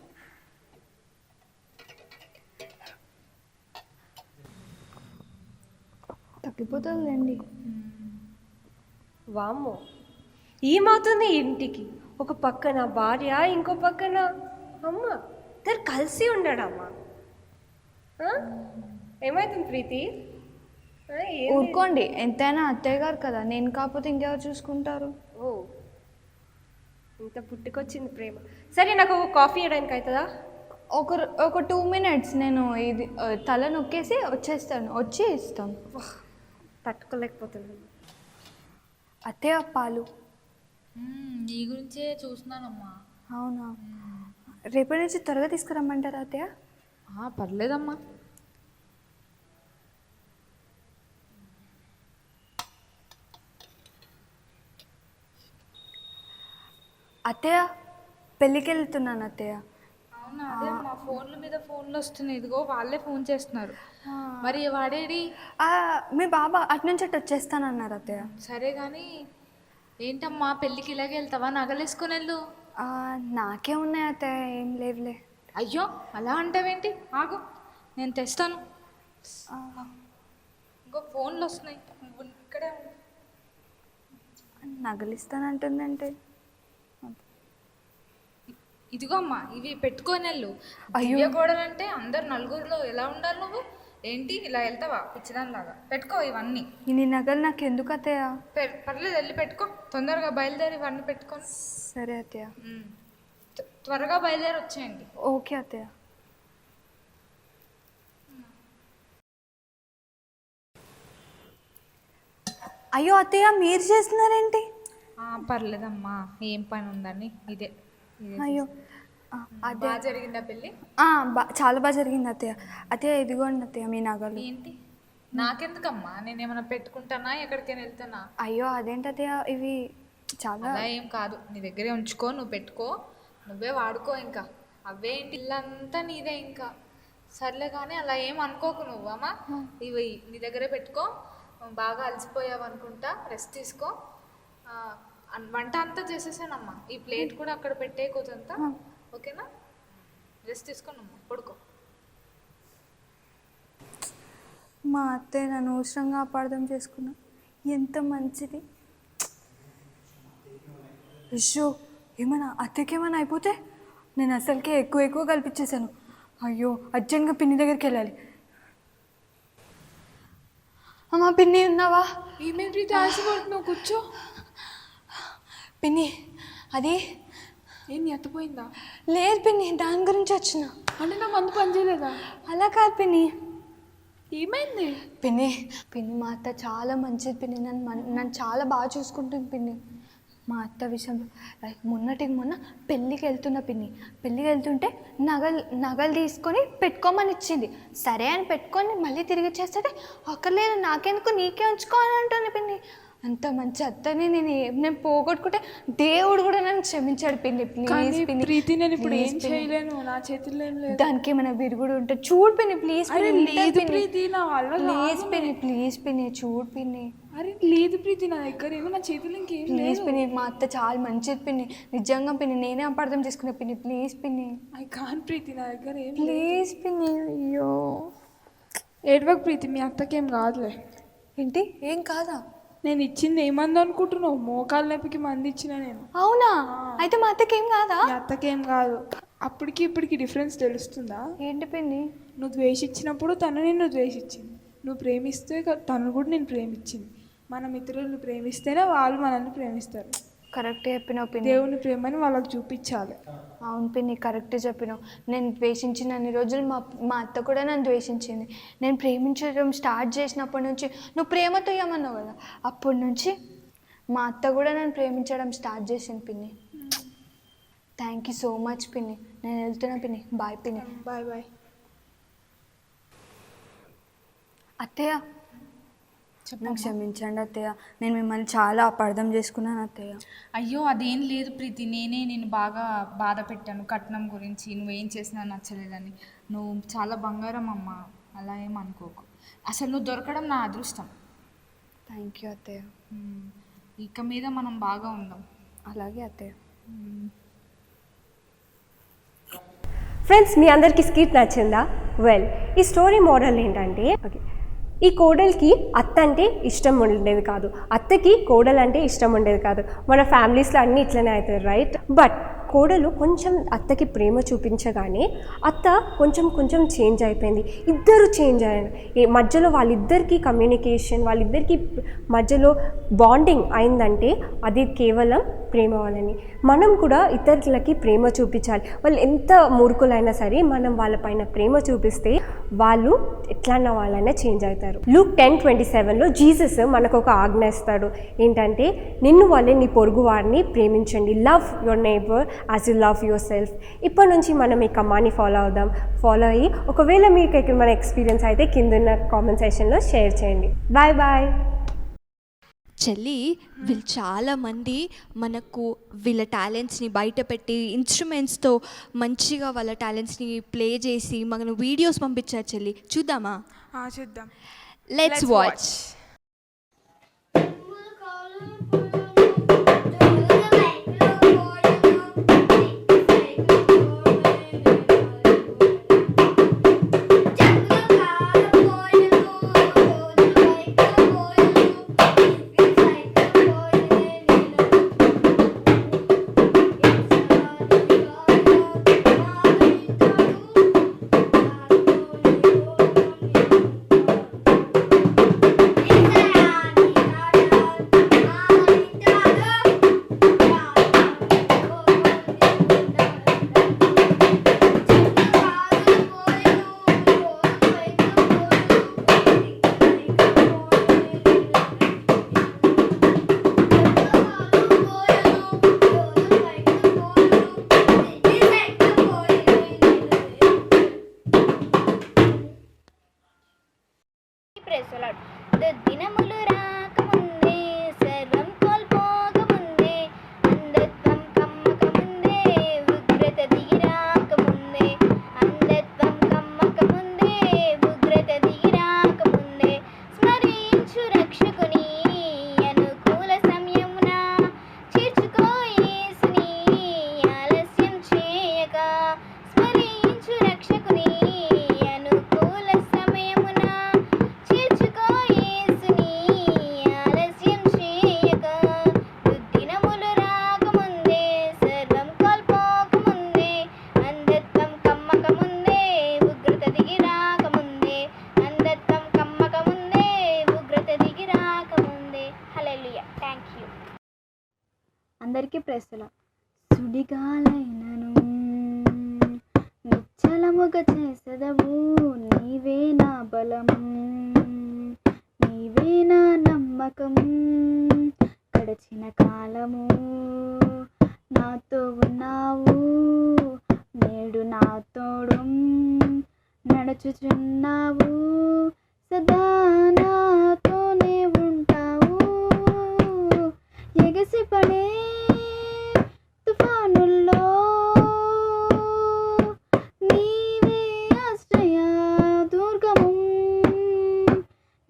తగ్గిపోతుందండి. వామ్మో, ఏమవుతుంది ఇంటికి? ఒక పక్కన భార్య, ఇంకో పక్కన అమ్మ, ఇద్దరు కలిసి ఉండడమ్మా. ఏమవుతుంది ప్రీతి? ఊరుకోండి, ఎంతైనా అత్తయ్య గారు కదా, నేను కాకపోతే ఇంకెవరు చూసుకుంటారు? ఓ, ఇంత పుట్టుకొచ్చింది ప్రేమ. సరే, నాకు కాఫీ ఇవ్వడానికి అవుతుందా? ఒక 2 minutes నేను ఇది తల నొక్కేసి వచ్చేస్తాను, వచ్చి ఇస్తాను. తట్టుకోలేకపోతున్నాను. అత్తయ్య పాలు. నీ గురించే చూస్తున్నానమ్మా. అవునా, రేపటి నుంచి త్వరగా తీసుకురమ్మంటారా అత్తయ్య? పర్లేదమ్మా. అత్తయ్య పెళ్ళికి వెళ్తున్నాను అత్తయ్య. అవునా? అదే మా ఫోన్ల మీద ఫోన్లు వస్తున్నాయి, ఇదిగో వాళ్ళే ఫోన్ చేస్తున్నారు. మరి వాడేడి? మీ బాబా అటు నుంచి అటు వచ్చేస్తానన్నారు అత్తయ్య. సరే కానీ ఏంటమ్మా, పెళ్ళికి ఇలాగే వెళ్తావా? నగలేసుకొని వెళ్ళు. నాకే ఉన్నాయి అత్తయ్య, ఏం లేవులే. అయ్యో, అలా అంటావేంటి? ఆగు, నేను తెస్తాను. ఇంకో ఫోన్లు వస్తున్నాయి, నువ్వు ఇక్కడే ఉండు. నగలిస్తానంటుందంటే ఇదిగో అమ్మా, ఇవి పెట్టుకొని వెళ్ళు. అయ్యో, కోడలంటే అందరు నలుగురిలో ఎలా ఉండాలి నువ్వు? ఏంటి ఇలా వెళ్తావా పిచ్చిదానిలాగా? పెట్టుకో ఇవన్నీ. ఇన్ని నగలు నాకు ఎందుకు అత్తయ్య? పర్లేదు, వెళ్ళి పెట్టుకో. తొందరగా బయలుదేరి ఇవన్నీ పెట్టుకొని. సరే అత్తయ్య. త్వరగా బయలుదేరి వచ్చేయండి. ఓకే అత్తయ్య. అయ్యో అత్తయ్య, మీరు చేస్తున్నారేంటి? పర్లేదమ్మా, ఏం పని ఉందని ఇదే. అయ్యో, బాగా జరిగిందా పెళ్ళి? చాలా బాగా జరిగింది అత్తయ్య. అత్తయ్య ఇదిగోండి అత్తయ్య మీ నగలు. ఏంటి? నాకెందుకమ్మా, నేనేమైనా పెట్టుకుంటానా, ఎక్కడికైనా వెళ్తానా? అయ్యో అదేంటి అత్తయ్య, ఇవి చాలా. అలా ఏం కాదు, నీ దగ్గరే ఉంచుకో, నువ్వు పెట్టుకో, నువ్వే వాడుకో. ఇంకా అవే ఏంటి, ఇల్లంతా నీదే. ఇంకా సర్లే కానీ అలా ఏం అనుకోకు నువ్వు అమ్మా. ఇవి నీ దగ్గరే పెట్టుకో. బాగా అలసిపోయావు అనుకుంటా, రెస్ట్ తీసుకో. వంట అంతా చేసేసానమ్మా, ఈ ప్లేట్ కూడా అక్కడ పెట్టే కొంచెంతా. ఓకేనా? రెస్ట్ తీసుకోనమ్మా, పడుకో. మా అత్తయ్య నన్ను అవసరంగా అపార్థం చేసుకున్నా. ఎంత మంచిది. అయ్యో, ఏమైనా అత్తయ్యకి ఏమైనా అయిపోతే నేను అసలుకే ఎక్కువ కల్పించేశాను. అయ్యో, అర్జెంట్గా పిన్ని దగ్గరికి వెళ్ళాలి. అమ్మా పిన్ని, ఉన్నావా? ఏమేంటి ఆశపడుతున్నావు? కూర్చో. పిన్ని, అది ఏంటి, ఎత్తపోయిందా? లేదు పిన్ని, దాని గురించి వచ్చిన. అంటే నా మందు పని చేయలేదా? అలా కాదు పిన్ని. ఏమైంది? పిన్ని మా అత్త చాలా మంచిది పిన్ని, నన్ను చాలా బాగా చూసుకుంటుంది పిన్ని. మా అత్త విషయంలో మొన్న పెళ్ళికి వెళ్తున్నా పిన్ని. పెళ్ళికి వెళ్తుంటే నగలు తీసుకొని పెట్టుకోమని ఇచ్చింది. సరే అని పెట్టుకొని మళ్ళీ తిరిగి ఇచ్చేస్తే అక్కర్లేదు, నాకెందుకు, నీకే ఉంచుకో అని అంటుంది పిన్ని. అంత మంచి అత్తని నేను పోగొట్టుకుంటే దేవుడు కూడా నన్ను క్షమించాడు పిన్ని. ప్లీజ్ పిన్ని, ప్రీతి నేను ఇప్పుడు ఏం చేయలేను, నా చేతుల్లో ఏం లేదు. దానికి ఏమైనా విరుగుడు ఉంటే చూడు పిన్ని, ప్లీజ్ పిన్ని. లేదు ప్రీతి, నా వల్ల ప్లీజ్ పిన్ని, ప్లీజ్ పిన్ని, చూడు పిన్ని. అరే లేదు ప్రీతి, నా దగ్గర ఏమో, నా చేతుల్లో ఇంకేం ప్లీజ్ పిన్ని, మా అత్త చాలా మంచిది పిన్ని, నిజంగా పిన్ని, నేనే అపార్థం చేసుకున్నా పిన్ని. ప్లీజ్ పిన్ని, ఐ కాన్ ప్రీతి, నా దగ్గర ఏం. ప్లీజ్ పిన్ని. అయ్యో ఏడవకు ప్రీతి, మీ అత్తకేం కాదులే. ఏంటి, ఏం కాదా? నేను ఇచ్చింది ఏమంది అనుకుంటున్నావు? మోకాలు నొప్పికి మంది ఇచ్చిన నేను. అవునా? అయితే మా అత్తకేం కాదా? మీ అత్తకేం కాదు. అప్పటికి ఇప్పటికి డిఫరెన్స్ తెలుస్తుందా? ఏంటి పిన్ని? నువ్వు ద్వేషించినప్పుడు తను నిన్ను ద్వేషించింది, నువ్వు ప్రేమిస్తే తను కూడా నేను ప్రేమించింది. మనం ఇతరులను ప్రేమిస్తేనే వాళ్ళు మనల్ని ప్రేమిస్తారు. కరెక్ట్ చెప్పినావు పిన్ని. దేవుని ప్రేమని వాళ్ళకి చూపించాలి. అవును పిన్ని, కరెక్ట్ చెప్పినావు. నేను ద్వేషించిన అన్ని రోజులు మా అత్త కూడా నన్ను ద్వేషించింది. నేను ప్రేమించడం స్టార్ట్ చేసినప్పటి నుంచి, నువ్వు ప్రేమతో ఇవ్వమన్నావు కదా, అప్పటి నుంచి మా అత్త కూడా నన్ను ప్రేమించడం స్టార్ట్ చేసింది పిన్ని. థ్యాంక్ యూ సో మచ్ పిన్ని. నేను వెళ్తున్నా పిన్ని. బాయ్ పిన్ని. Bye bye. అత్తయ్య, నాకు క్షమించండి అత్తయ్య, నేను మిమ్మల్ని చాలా అపార్థం చేసుకున్నాను అత్తయ్య. అయ్యో అదేం లేదు ప్రీతి, నేనే నేను బాగా బాధ పెట్టాను కట్నం గురించి, నువ్వేం చేసినా నచ్చలేదని. నువ్వు చాలా బంగారం అమ్మ, అలా ఏం అనుకోకు. అసలు నువ్వు దొరకడం నా అదృష్టం. థ్యాంక్ యూ అత్తయ్య. ఇక మీద మనం బాగా ఉందాం. అలాగే అత్తయ్య. ఫ్రెండ్స్, మీ అందరికీ స్కిట్ నచ్చిందా? వెల్, ఈ స్టోరీ మోడల్ ఏంటంటే, ఓకే, ఈ కోడలికి అత్త అంటే ఇష్టం ఉండేది కాదు, అత్తకి కోడలు అంటే ఇష్టం ఉండేది కాదు. మన ఫ్యామిలీస్లో అన్నీ ఇట్లనే అవుతాయి, రైట్? బట్ కోడలు కొంచెం అత్తకి ప్రేమ చూపించగానే అత్త కొంచెం కొంచెం చేంజ్ అయిపోయింది. ఇద్దరు చేంజ్ అయ్యారు. మధ్యలో వాళ్ళిద్దరికీ కమ్యూనికేషన్, వాళ్ళిద్దరికీ మధ్యలో బాండింగ్ అయిందంటే అది కేవలం ప్రేమ వల్లనే. మనం కూడా ఇతరులకి ప్రేమ చూపించాలి. వాళ్ళు ఎంత మూర్ఖులైనా సరే మనం వాళ్ళపైన ప్రేమ చూపిస్తే వాళ్ళు ఎట్లన్నా వాళ్ళైనా చేంజ్ అవుతారు. లూక్ 10:27లో జీసస్ మనకు ఒక ఆజ్ఞ ఇస్తాడు. ఏంటంటే, నిన్ను వాళ్ళే నీ పొరుగు వారిని ప్రేమించండి. Love your neighbour as you love your self. ఇప్పటి నుంచి మనం ఈ కమాండ్ని ఫాలో అవుదాం. ఫాలో అయ్యి ఒకవేళ మీకు మన ఎక్స్పీరియన్స్ అయితే కింద కామెంట్ సెక్షన్లో షేర్ చేయండి. Bye bye. చెల్లి, వీళ్ళు చాలామంది మనకు వీళ్ళ టాలెంట్స్ని బయట పెట్టి ఇన్స్ట్రుమెంట్స్తో మంచిగా వాళ్ళ టాలెంట్స్ని ప్లే చేసి మనకు వీడియోస్ పంపించారు చెల్లి. చూద్దామా? చూద్దాం. Let's watch. దినములు రాకముందే సర్వం కోల్పోకముందే అంధత్వం కమ్మకముందే ఉగ్రత దిగి రాకముందే అంధత్వం కమ్మకముందే ఉగ్రత దిగి రాకముందే స్మరించు రక్షకుని అనుకూల సమయమున చేర్చుకో యేసుని ఆలస్యం చేయక. స్మరించు రక్షకుని అనుకూల సమయమున చేర్చుకో యేసుని ఆలస్యం చేయక. దుర్దినములు రాకముందే సర్వం కోల్పోకముందే అంధత్వం కమ్మకముందే ఉగ్రత దిగి రాకముందే అంధత్వం కమ్మకముందే ఉగ్రత దిగి రాకముందే. హల్లెలూయా. Thank you. అందరికీ ప్రెస్సులా. సుడిగాలైనను నిశ్చలముగా చేసెదవు, నీవే నా బలము, నీవే నా నమ్మకము. గడచిన కాలము నాతో ఉన్నావు, నేడు నా తోడు నడుచుచున్నావు, సదా నాతోనే ఉంటావు.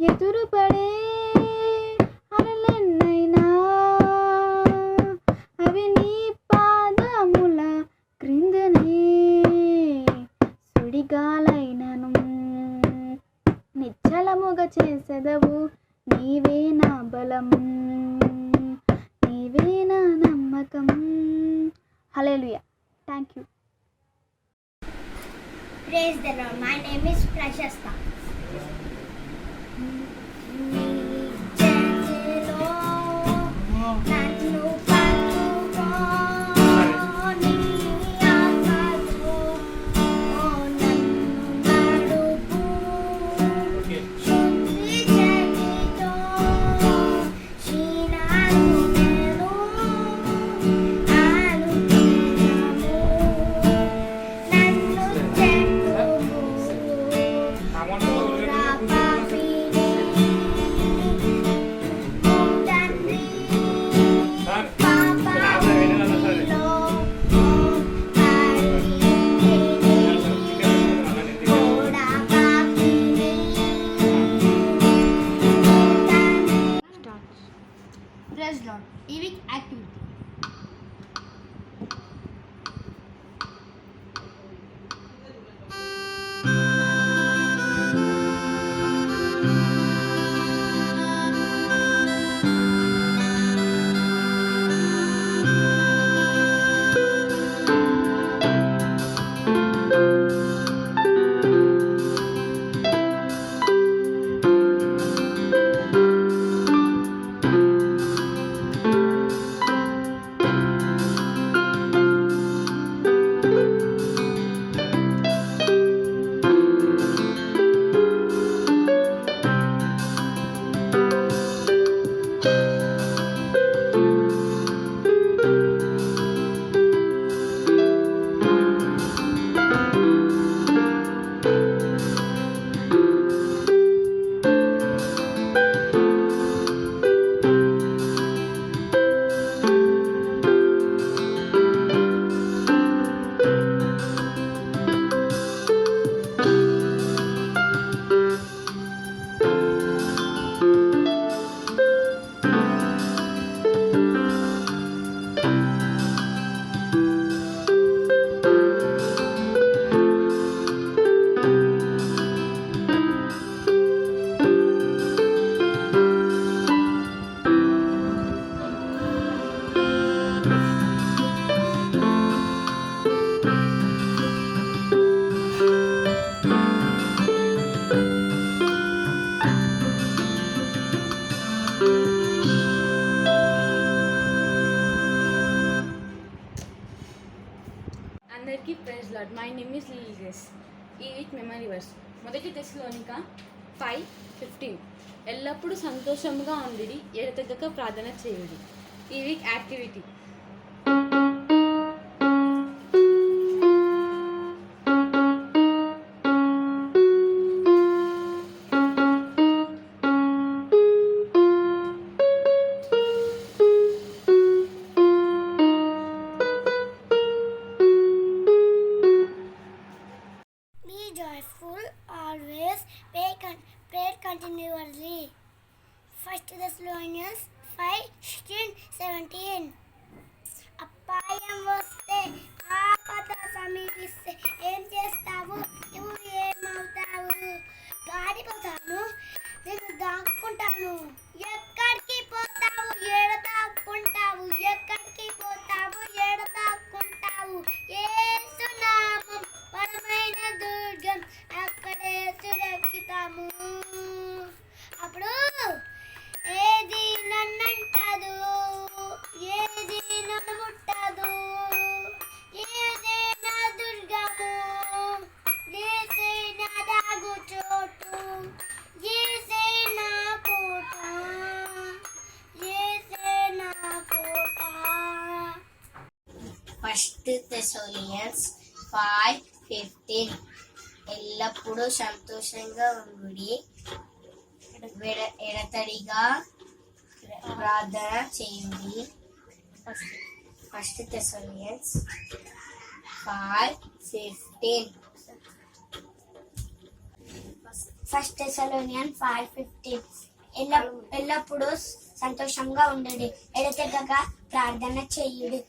ఎదురుపడే అలలెన్నైనా అవి నీ పాదముల క్రిందనే సుడిగాలైనను నిశ్చలముగా చేసెదవు. నీవే నా బలం, నీవే నా నమ్మకం. Hallelujah. Thank you. Praise the Lord. My name is Prashasta. Praise Lord. Evic activity. అందరికీ praise lord. My name is Lily Grace. ఈ వీక్ మెమరీ వర్స్ మొదటి తెస్సలోనిక 5:15. ఎల్లప్పుడూ సంతోషముగా ఉండిడి, ఎడతెగక ప్రార్థన చేయుడి. ఈ week activity. Be joyful always, pray continually. 1 Thessalonians 5:16-17. అపాయం వస్తే, ఆపద సమీపిస్తే ఏం చేస్తావు? నువ్వు ఏమవుతావు? పారిపోతాను, నేను దాక్కుంటాను. ఎక్కడికి పోతావు? ఏడ దాక్కుంటావు? ఎక్కడికి పోతావు? ఏడ దాక్కుంటావు? యేసు నామం బలమైన దుర్గం, అక్కడే సురక్షితము. అప్పుడు ఏది నన్నంటదు, ఏది నన్ను ముట్టదు. ఏదే నా దుర్గము, ఏసే నా దాగు చోటు, ఏసే నా కోట, ఏసే నా కోట. 1 Thessalonians 5:15. ఎల్లప్పుడూ సంతోషంగా ఉండుడి, ఎడతడిగా ప్రార్థన చేయుడి. 1 Thessalonians 5:15. 1 Thessalonians 5:15. ఎల్లప్పుడూ సంతోషంగా ఉండండి, ఎడతెగక ప్రార్థన చేయుడి.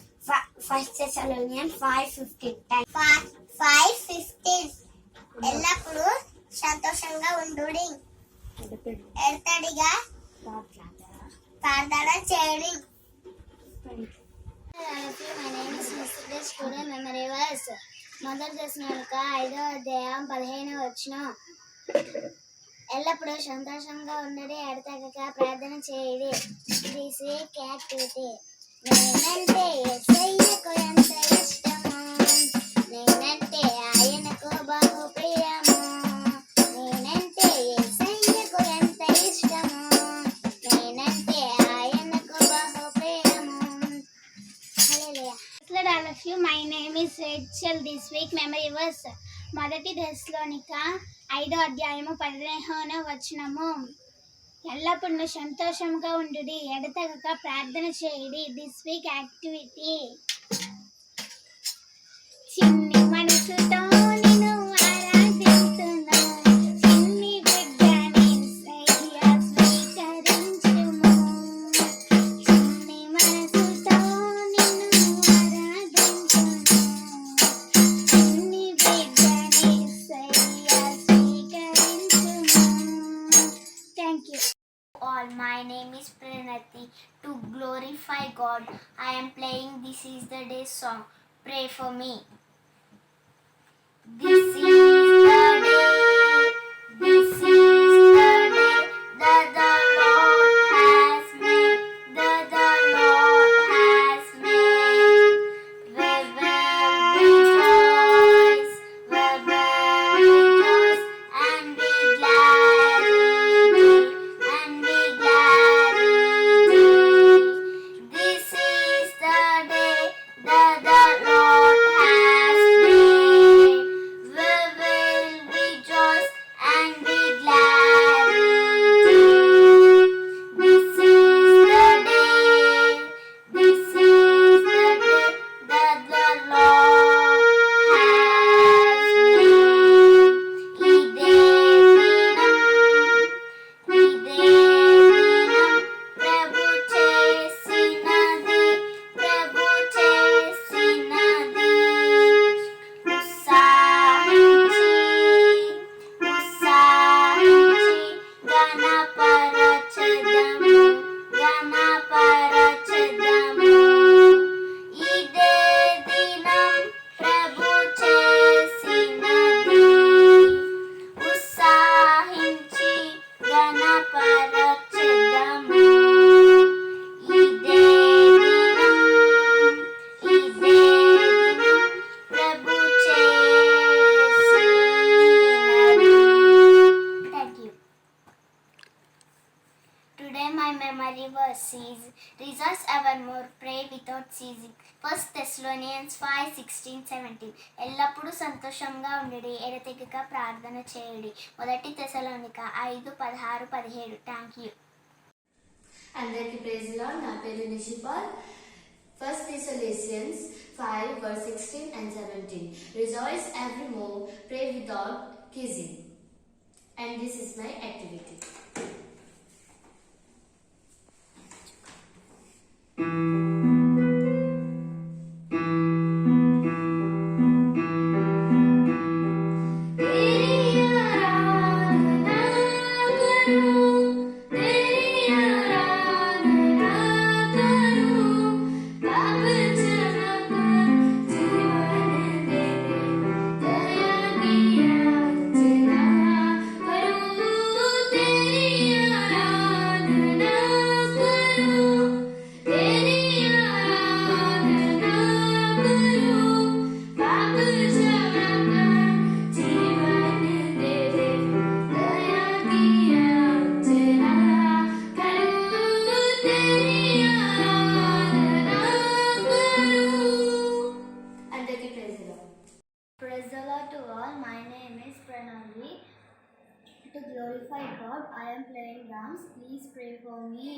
1 Thessalonians 5:15. 5:15. ఎల్లప్పుడూ సంతోషంగా ఉండుడి, ఎడతడిగా ప్రార్థన చేయుడి. My name is Mr. Student Memory Verse. మొదటి దశలోనిక 5వ అధ్యాయం 15వ వచనం. ఎల్లప్పుడూ సంతోషంగా ఉండడి, ఎడతెగక ప్రార్థన చేయడి. This week activity. నేనంటే యేసయ్యకు ఎంత ఇష్టమో, నేనంటే ఆయనకు బహు ప్రియమో. నేనంటే యేసయ్యకు ఎంత ఇష్టమో, నేనంటే ఆయనకు బహు ప్రియమో. హల్లెలూయా. all of you. My name is Rachel. This week memory verse. మొదటి దశలోనిక 5వ అధ్యాయము 15వ వచనము. ఎల్లప్పుడూ సంతోషంగా ఉండుడి, ఎడతెగక ప్రార్థన చేయుడి. This week activity. చిన్ని మనసుతో నిన్ను ఆరాధిస్తున్నా, చిన్ని బిడ్డని యేసయ్యా స్వీకరించుము. చిన్ని మనసుతో నిన్ను ఆరాధించును, చిన్ని బిడ్డని యేసయ్యా స్వీకరించుము. Thank you. All, my name is Pranati. To glorify God, I am playing This Is the Day song. Pray for me. This is the day, this is the day that the Lord has made, that the Lord has made. We will rejoice, we will rejoice and be glad in it, and be glad in it. This is the day that the Lord has made. We will rejoice and be glad in it. This is the day, this is the day that the Lord has made. ఇదే దినం ప్రభు చేసినది, ప్రభు చేసినది. ఉత్సాహించి గణపరచెదము, గణపరచెదము. ఇదే దినం ప్రభు చేసినది, ఉత్సాహించి గణపరచెదము. ఇదే దినం ప్రభు చేసినది. Thank you. Today my memory verse is rejoice evermore, pray without ceasing. 1 Thessalonians 5:16-17. ఎల్లప్పుడూ సంతోషంగా ఉండుడి, ఎడతెగక ప్రార్థన చేయుడి. మొదటి తెసలోనిక 5:16-17. Thank you. అందరికీ ప్రైజ్ లార్డ్. నా పేరు నిషిపాల్. 1 Thessalonians 5:16-17. Rejoice evermore, pray without ceasing. And this is my activity. Praise the Lord to all. My name is Pranavi. To glorify God, I am playing drums. Please pray for me.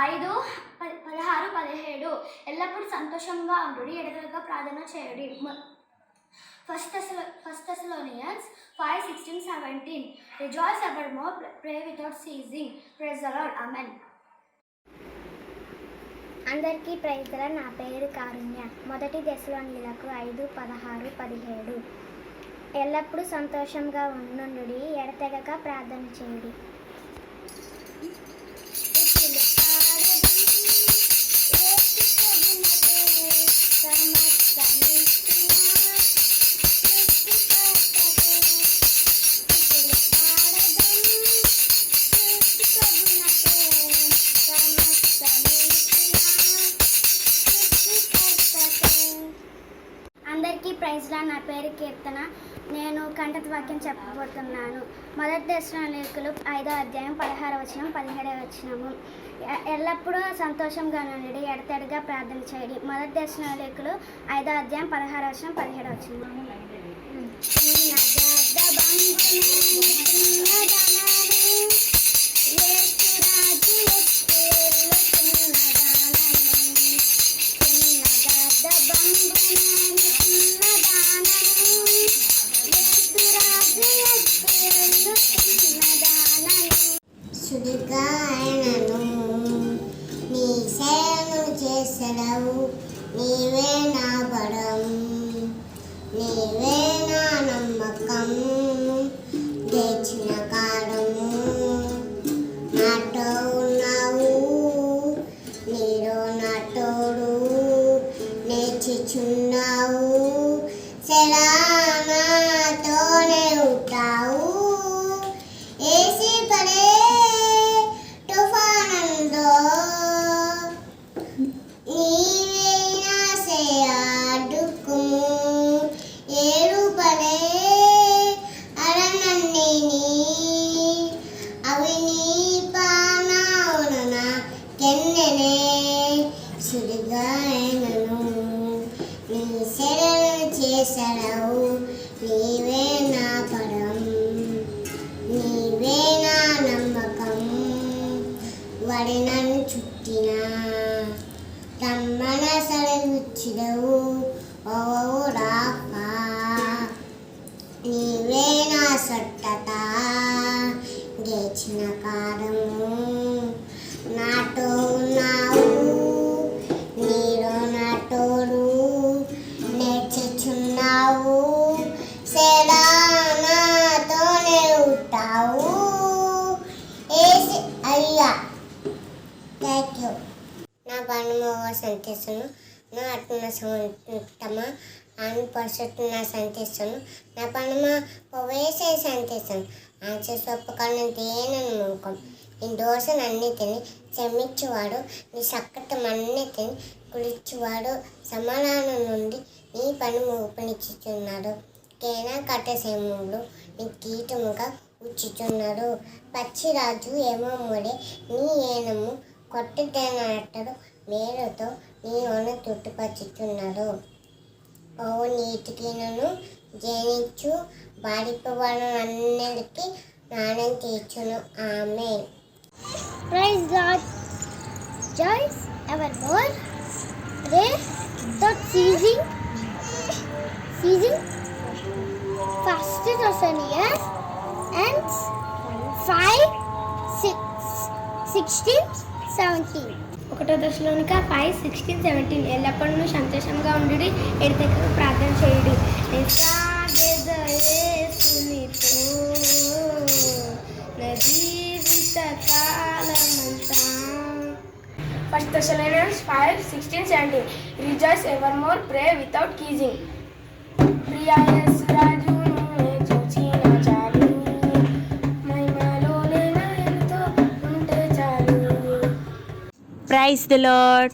5:16-17 ఎల్లప్పుడూ సంతోషంగా ఉండు, ఎడతెగక ప్రార్థన చేయుడి. First Thessalonians 5:16-17 Rejoice evermore, pray without ceasing. Praise the Lord. Amen. అందరికీ praise the lord. నా పేరు కారుణ్య. మొదటి దశలోనిలకు 5:16-17 ఎల్లప్పుడూ సంతోషంగా ఉండుడి, ఎడతెగక ప్రార్థన చేయుడి. అందరికీ ప్రైజ్ లార్డ్. నా పేరు కీర్తన. నేను కంఠత వాక్యం చెప్పబోతున్నాను. మొదటి దశలోనికలు 5:16-17 ఎల్లప్పుడూ సంతోషంగా నుండి, ఎడతెగక ప్రార్థన చేయండి. మొదటి దశలోనికలు సుడిగాయనను నీ సేవను చేసెదవు, నీవే నా బలం, నీవే నా నమ్మకం, తెచ్చిన కారము, నాతో ఉన్నావు, నీలో నా తోడు, నేర్చుచున్నావు, సెలానాతోనే ఉంటావు. ఏసి పడే తుఫానంలో నీవే నా సేయాడుకుము, ఏరు పడే అరణ్యని అవి నీ పానావున కెన్నెనే. సుడిగాయనను నీ శరణు చేసెదవు, నీవే నా పరం, నీవే నా నమ్మకం. వడి నన్ను చుట్టిన తమ్మన సడగుచ్చిదవు, ఓ రాఫా, నీవే నా సొట్టత, గెలిచిన కారము, నాతో ఉన్నావు, నీలో నా తోడు, నేర్చుచున్నావు, సెలానాతోనే ఉంటావు. ఏసి అయ్యా థ్యాంక్ యూ. నా పనుమ సంతేస్తాను, నా ఆత్మ సంతమ అని పరిశుద్ధ సంతేస్తాను, నా పనుమ వేసే సంతేస్తాను. ఆంచే స్వప్పకాలను దేనని ముఖం నీ దోషనన్నిటిని క్షమించువాడు, నీ సక్కటమన్నిటిని కులిచువాడు, సమాధానం నుండి నీ పని ఊపనిచ్చుచున్నాడు. కేనా కట్టసేములు నీ కీటముగా ఉచ్చుచున్నాడు. పచ్చిరాజు ఏమమ్ముడే నీ ఏనము కొట్టదేనట్టడు, మేలుతో నీ ఒన తుట్టుపచ్చుచున్నాడు. ఓ నీటికినను జనించు బాడిపవాళ్ళన్నిటికీ స్నానం తీర్చును. ఆమేన్. Praise God. Joyce evermore, pray without ceasing. First Thessalonians and 5:16-17 ఒకటో దశలోనిక 5:16-17 ఎల్లప్పుడూ సంతోషంగా ఉండుడి, ఎడతెగక ప్రార్థన చేయుడి. First Thessalonians 5:16-17 Rejoice evermore, pray without ceasing. Priya యేసు రాజును చూచిన చాలు, మహిమలోనే నాయనతో ఉంటే చాలు. Praise the Lord.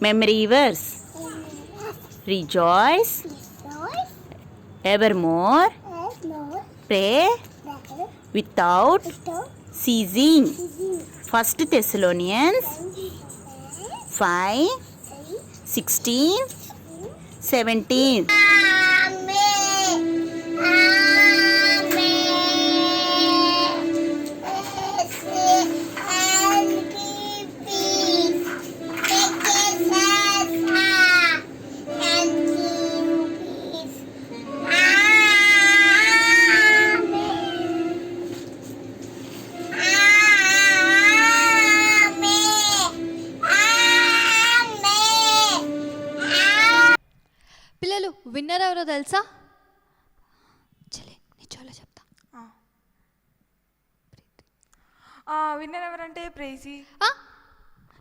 Memory verse. Rejoice evermore, pray without ceasing. First Thessalonians 5:16-17. పిల్లలు విన్నర్ ఎవరో తెలుసా? చెల్లి నీ చోలో చెప్తా. విన్నర్ ఎవరంటే ప్రైజీ.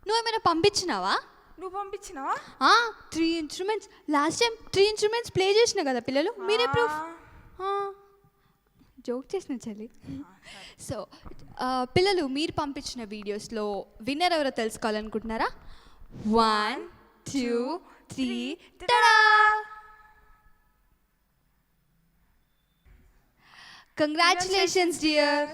నువ్వేమైనా పంపించినావా? నువ్వు పంపించినావా? 3 instruments last time 3 instruments play చేసిన కదా పిల్లలు, మీరే ప్రూఫ్. జోక్ చేసిన చెల్లి. సో పిల్లలు మీరు పంపించిన వీడియోస్లో విన్నర్ ఎవరో తెలుసుకోవాలనుకుంటున్నారా? 1 2 3 టడా! Congratulations dear.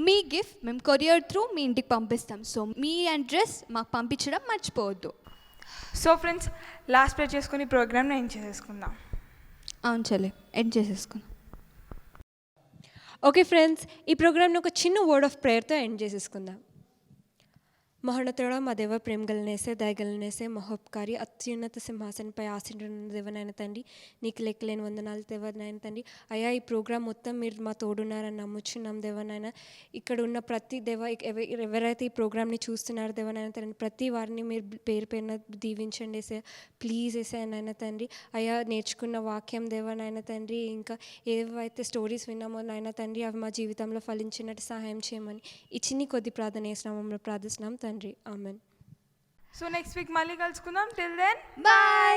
మీ గిఫ్ట్ మేము కొరియర్ త్రూ మీ ఇంటికి పంపిస్తాం. సో మీ అడ్రస్ మాకు పంపించడం మర్చిపోవద్దు. సో ఫ్రెండ్స్, లాస్ట్ ప్రే చేసుకుని ప్రోగ్రామ్ని ఎండ్ చేసేసుకుందాం. అవును చెల్లి, ఎండ్ చేసేసుకుందాం. ఓకే ఫ్రెండ్స్, ఈ ప్రోగ్రామ్ని ఒక చిన్న వర్డ్ ఆఫ్ ప్రేయర్తో ఎండ్ చేసేసుకుందాం. మహోన్నతుడా, మా దేవ, ప్రేమగలనేసే, దయగలనేసే, మహోపకారి, అత్యున్నత సింహాసనపై ఆసీనున్న దేవనైన తండ్రి, నీకు లెక్కలేని వందనాలు దేవనైన తండ్రి. అయ్యా, ఈ ప్రోగ్రామ్ మొత్తం మీరు మా తోడున్నారని నమ్ముచున్నాం దేవనైనా. ఇక్కడ ఉన్న ప్రతి ఎవరైతే ఈ ప్రోగ్రామ్ని చూస్తున్నారో దేవనైన తండ్రి, ప్రతి వారిని మీరు పేరు పేరున దీవించండి వేసే, ప్లీజ్ వేసే నాయన తండ్రి. అయ్యా, నేర్చుకున్న వాక్యం దేవనైన తండ్రి, ఇంకా ఏవైతే స్టోరీస్ విన్నామో నాయన తండ్రి, అవి మా జీవితంలో ఫలించినట్టు సహాయం చేయమని ఈ చిన్ని కొద్ది ప్రార్థన వేసినామంలో ప్రార్థిస్తున్నాం తండ్రి. ఆమెన్. సో నెక్స్ట్ వీక్ మళ్ళీ కలుసుకుందాం. Till then bye.